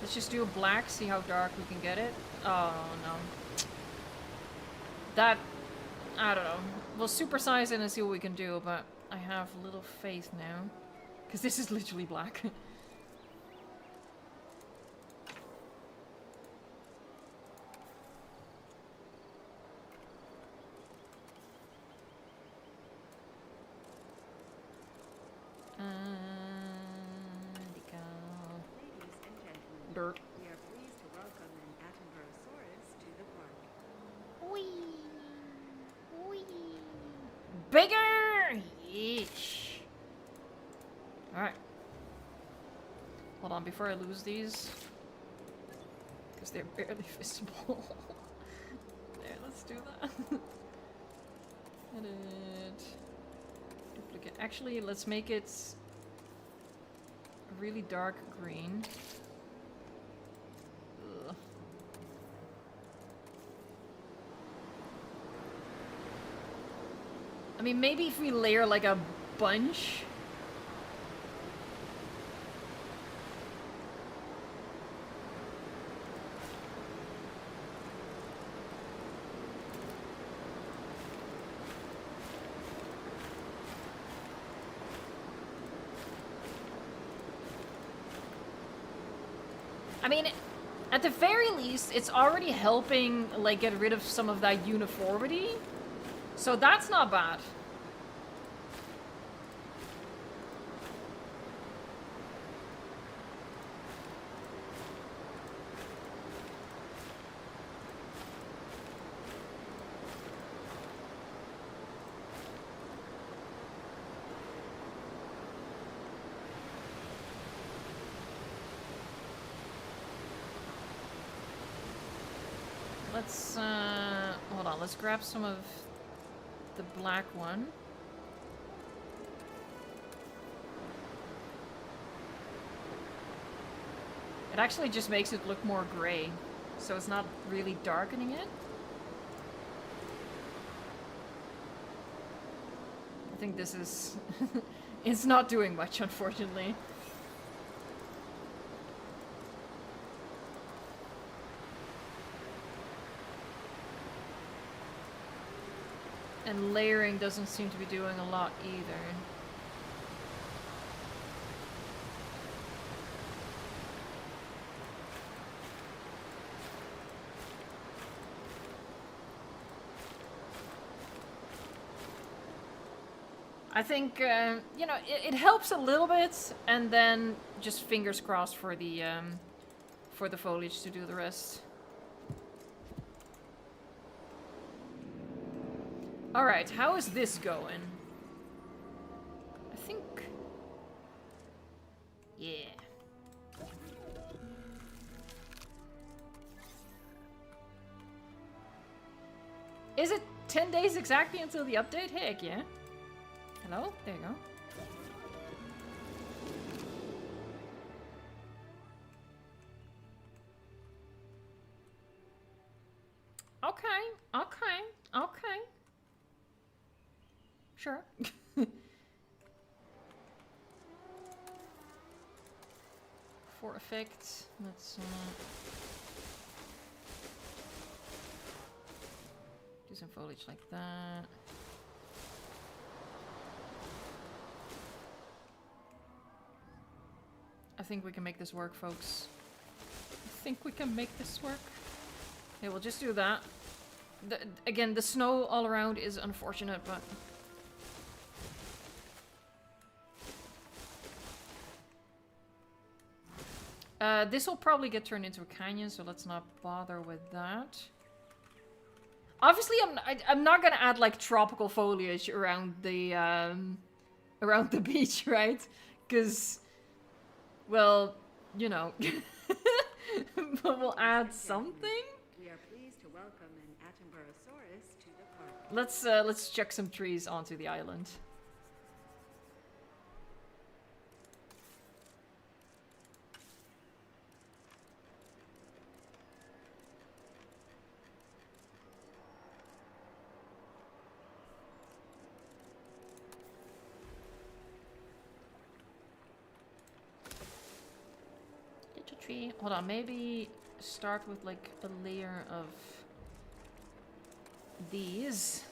Speaker 1: Let's just do a black, see how dark we can get it. Oh no. That, I don't know. We'll supersize it and see what we can do, but I have little faith now. Because this is literally black. Dirt.
Speaker 2: We are pleased to welcome an Attenborosaurus to the park.
Speaker 1: Whee! Whee! Bigger! Yeesh. Alright. Hold on, before I lose these. Because they're barely visible. There, let's do that. Edit. Duplicate. Actually, let's make it a really dark green. Ugh. I mean, maybe if we layer like a bunch. I mean, at the very least, it's already helping, like, get rid of some of that uniformity. So that's not bad. Let's, hold on, let's grab some of the black one. It actually just makes it look more gray, so it's not really darkening it. I think this is... it's not doing much, unfortunately. And layering doesn't seem to be doing a lot either. I think, you know, it helps a little bit, and then just fingers crossed for the foliage to do the rest. Alright, how is this going? I think... yeah. Is it 10 days exactly until the update? Heck yeah. Hello? There you go. Okay, okay, okay. Sure. For effect, let's do some foliage like that. I think we can make this work, folks. I think we can make this work. Yeah, we'll just do that. Again, the snow all around is unfortunate, but... this will probably get turned into a canyon, so let's not bother with that. Obviously, I'm not gonna add like tropical foliage around the around the beach, right? Because, well, you know, but we'll add something.
Speaker 2: We are pleased to welcome an Attenboroughsaurus to the park.
Speaker 1: Let's chuck some trees onto the island. Little tree. Hold on, maybe start with like a layer of these.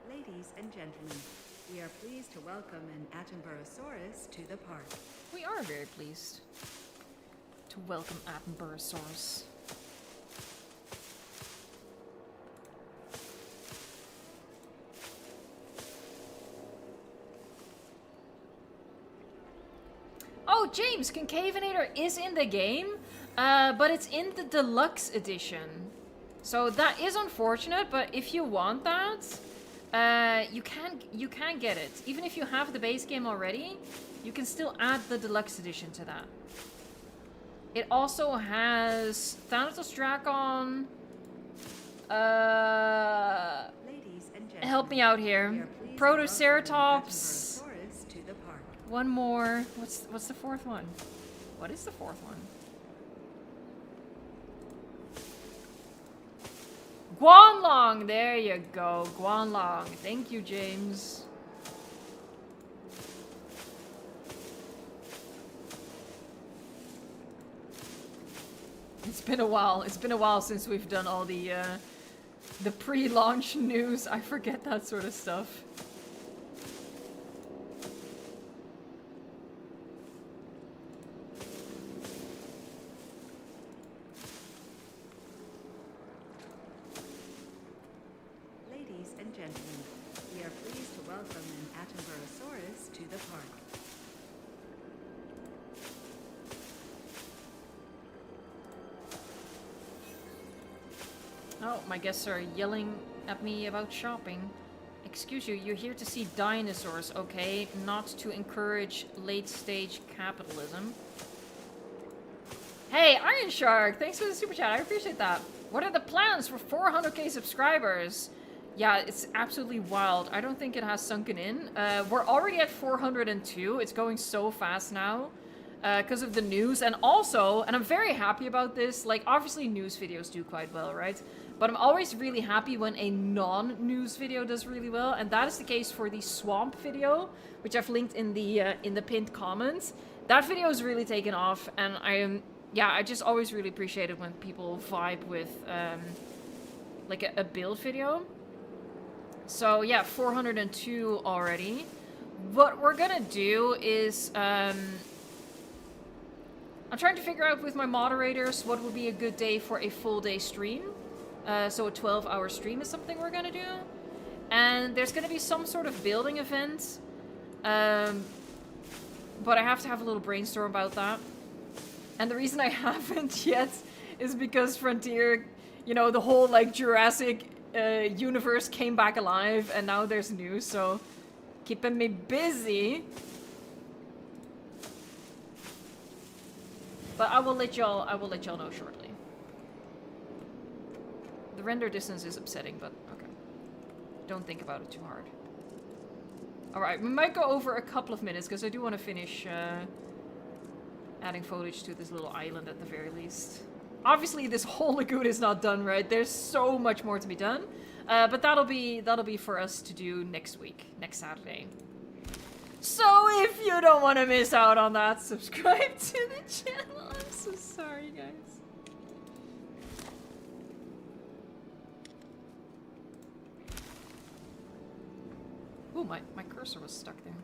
Speaker 2: Ladies and gentlemen, we are pleased to welcome an Attenboroughsaurus to the park.
Speaker 1: We are very pleased to welcome Attenboroughsaurus. Oh, James, Concavenator is in the game, but it's in the deluxe edition. So that is unfortunate, but if you want that, you can get it. Even if you have the base game already, you can still add the deluxe edition to that. It also has Thanatos Dracon.
Speaker 2: Ladies and gentlemen,
Speaker 1: Help me out here.
Speaker 2: we are pleased to
Speaker 1: Protoceratops.
Speaker 2: welcome an Attenboroughsaurus to the park.
Speaker 1: One more. What's the fourth one? What is the fourth one? Guanlong! There you go. Guanlong. Thank you, James. It's been a while. It's been a while since we've done all the pre-launch news. I forget that sort of stuff.
Speaker 2: Ladies and gentlemen, we are pleased to welcome an Attenboroughsaurus to the park.
Speaker 1: Oh, my guests are yelling at me about shopping. Excuse you, you're here to see dinosaurs, okay? Not to encourage late-stage capitalism. Hey, Iron Shark! Thanks for the super chat, I appreciate that. What are the plans for 400k subscribers? Yeah, it's absolutely wild. I don't think it has sunken in. We're already at 402. It's going so fast now. Because of the news, and also, and I'm very happy about this, like, obviously news videos do quite well, right? But I'm always really happy when a non-news video does really well, and that is the case for the swamp video, which I've linked in the pinned comments. That video has really taken off, and I just always really appreciate it when people vibe with, like, a build video. So, yeah, 402 already. What we're gonna do is, I'm trying to figure out with my moderators what would be a good day for a full day stream. So a 12-hour stream is something we're gonna do. And there's gonna be some sort of building event. But I have to have a little brainstorm about that. And the reason I haven't yet is because Frontier, you know, the whole like Jurassic universe came back alive and now there's news, so keeping me busy. But I will let y'all know shortly. The render distance is upsetting, but okay. Don't think about it too hard. Alright, we might go over a couple of minutes, because I do want to finish adding footage to this little island at the very least. Obviously, this whole lagoon is not done, right? There's so much more to be done. But that'll be for us to do next week, next Saturday. So if you don't want to miss out on that, subscribe to the channel. I'm so sorry, guys. Ooh, my cursor was stuck there.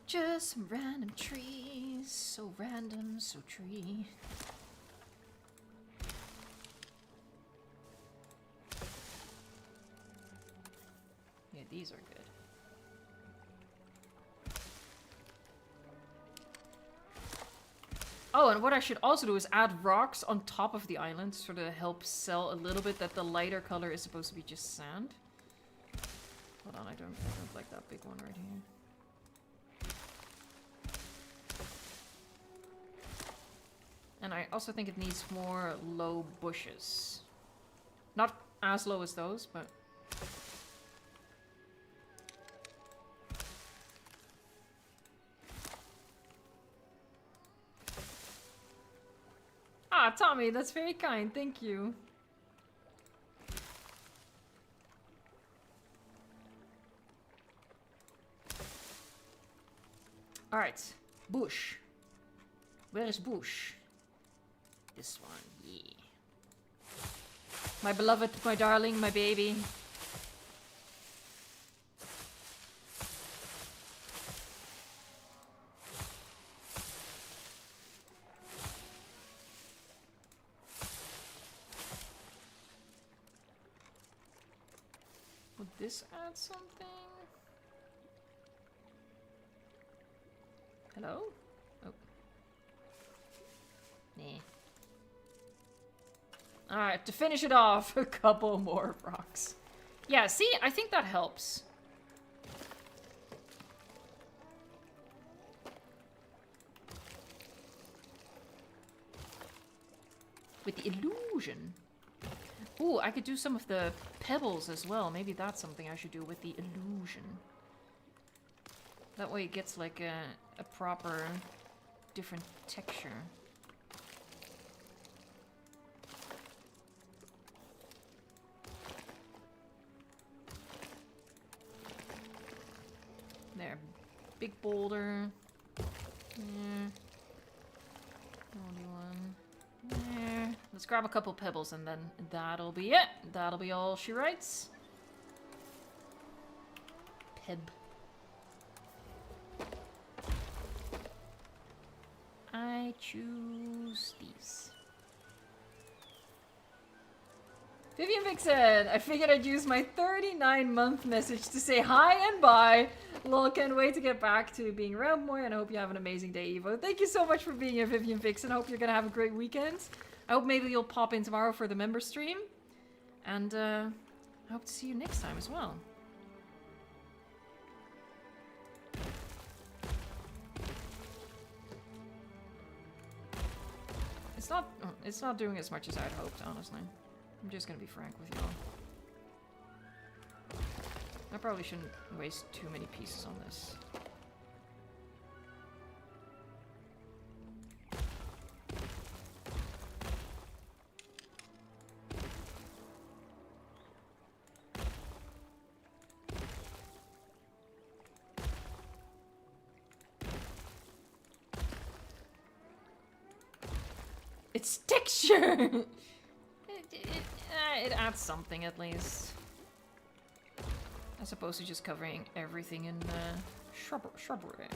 Speaker 1: Just some random trees. So random, so tree. Yeah, these are good. Oh, and what I should also do is add rocks on top of the island, sort of help sell a little bit that the lighter color is supposed to be just sand. Hold on, I don't like that big one right here. And I also think it needs more low bushes. Not as low as those, but... Ah, Tommy, that's very kind. Thank you. Alright. Bush. Where is Bush? This one, yeah. My beloved, my darling, my baby. Would this add something? Hello? Oh. Nah. Alright, to finish it off, a couple more rocks. Yeah, see? I think that helps. With the illusion. Ooh, I could do some of the pebbles as well. Maybe that's something I should do with the illusion. That way it gets like a proper different texture. There. Big boulder. Yeah. Only one. There. Let's grab a couple pebbles and then that'll be it. That'll be all she writes. Peb. I choose these. Vivian Vixen! I figured I'd use my 39-month message to say hi and bye. Lol, can't wait to get back to being around more, and I hope you have an amazing day, Evo. Thank you so much for being here, Vivian Vixen. I hope you're gonna have a great weekend. I hope maybe you'll pop in tomorrow for the member stream. And I hope to see you next time as well. It's not doing as much as I'd hoped, honestly. I'm just gonna be frank with y'all. I probably shouldn't waste too many pieces on this. It's texture! It adds something at least. As opposed to just covering everything in shrubbery.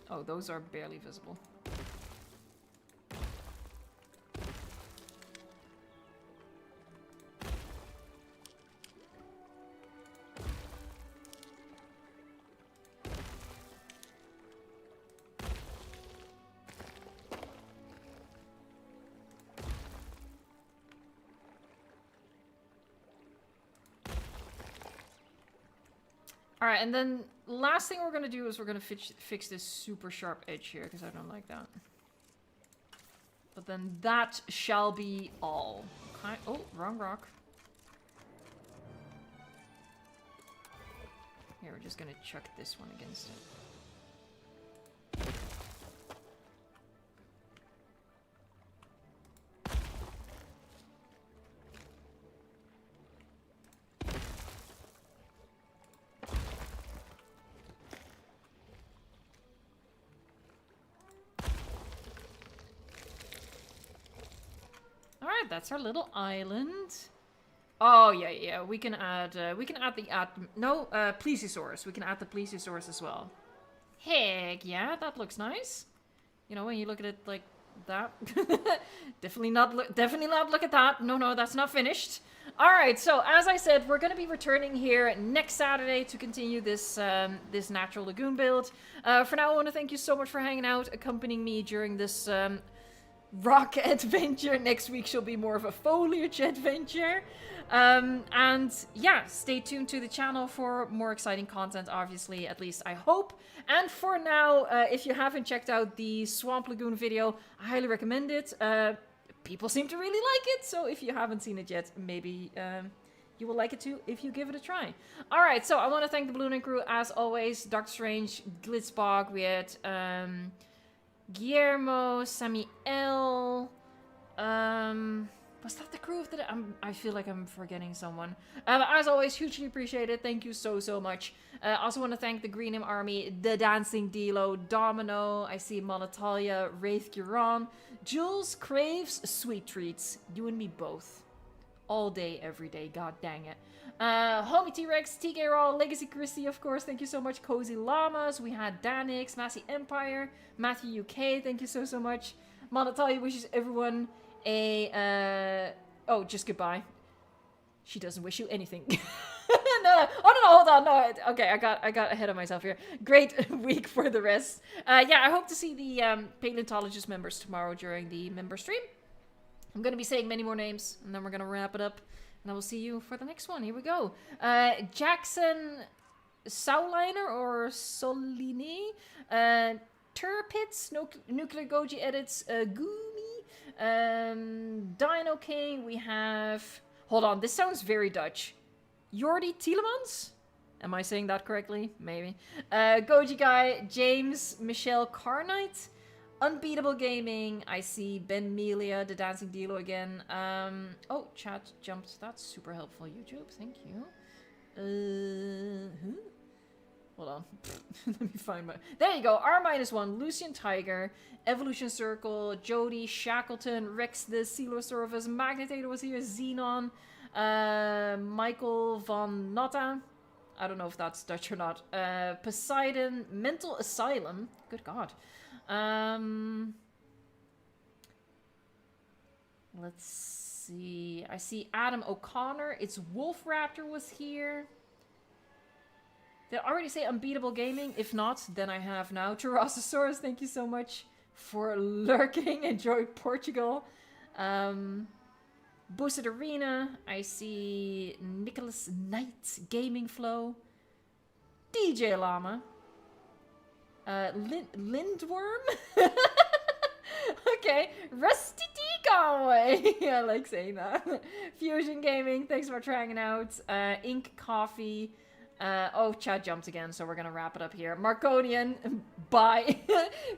Speaker 1: Oh, those are barely visible. Alright, and then last thing we're gonna do is we're gonna fix this super sharp edge here, because I don't like that. But then that shall be all. Okay. Oh, wrong rock. Here, we're just gonna chuck this one against it. Alright, that's our little island. Oh yeah. We can add plesiosaurus. We can add the plesiosaurus as well. Heck yeah, that looks nice. You know, when you look at it like that. Definitely not look at that. No, that's not finished. All right, so as I said, we're going to be returning here next Saturday to continue this this natural lagoon build. For now, I want to thank you so much for hanging out, accompanying me during this rock adventure. Next week shall be more of a foliage adventure. And yeah, stay tuned to the channel for more exciting content, obviously, at least I hope. And for now, if you haven't checked out the Swamp Lagoon video, I highly recommend it. People seem to really like it, so if you haven't seen it yet, maybe you will like it too if you give it a try. Alright, so I want to thank the Balloon crew as always. Dr. Strange, Glitzbog, we had Guillermo, Samiel, was that the crew of the day? I feel like I'm forgetting someone. As always, hugely appreciated. Thank you so much. Also want to thank the Greenham Army, the Dancing Dilo, Domino, I see Monatalia, Wraith Giron, Jules craves sweet treats. You and me both. All day, every day. God dang it. Homie T-Rex, TK Raw, Legacy Christie, of course. Thank you so much. Cozy Llamas. We had Danix, Massey Empire, Matthew UK. Thank you so much. Monatalia wishes everyone oh, just goodbye. She doesn't wish you anything. No. Oh, no, hold on. No, okay, I got ahead of myself here. Great week for the rest. Yeah, I hope to see the paleontologist members tomorrow during the member stream. I'm going to be saying many more names, and then we're going to wrap it up. And I will see you for the next one. Here we go. Jackson Sauliner or Solini. Turpits, Nuclear Goji Edits, Goomy, Dino King, we have... Hold on, this sounds very Dutch. Jordi Tielemans? Am I saying that correctly? Maybe. Goji Guy, James, Michelle Carnite, Unbeatable Gaming, I see Ben Melia, the Dancing Dilo again. Oh, chat jumped. That's super helpful, YouTube. Thank you. Hold on. Let me find my... There you go. R-1. Lucian Tiger. Evolution Circle. Jody. Shackleton. Rex the Coelosaurus. Magnetator was here. Xenon. Michael von Notta. I don't know if that's Dutch or not. Poseidon. Mental Asylum. Good God. Let's see. I see Adam O'Connor. It's Wolf Raptor was here. Did I already say Unbeatable Gaming? If not, then I have now. Tyrannosaurus, thank you so much for lurking. Enjoy Portugal. Boosted Arena. I see Nicholas Knight. Gaming Flow. DJ Llama. Lindworm? Okay. Rusty T Conway. I like saying that. Fusion Gaming, thanks so much for hanging out. Ink Coffee. Oh, chat jumped again, so we're gonna wrap it up here. Marconian, bye.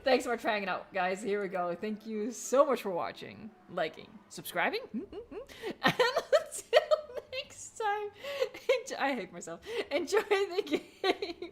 Speaker 1: Thanks so much for hanging out, guys. Here we go. Thank you so much for watching, liking, subscribing. And until next time, I hate myself. Enjoy the game.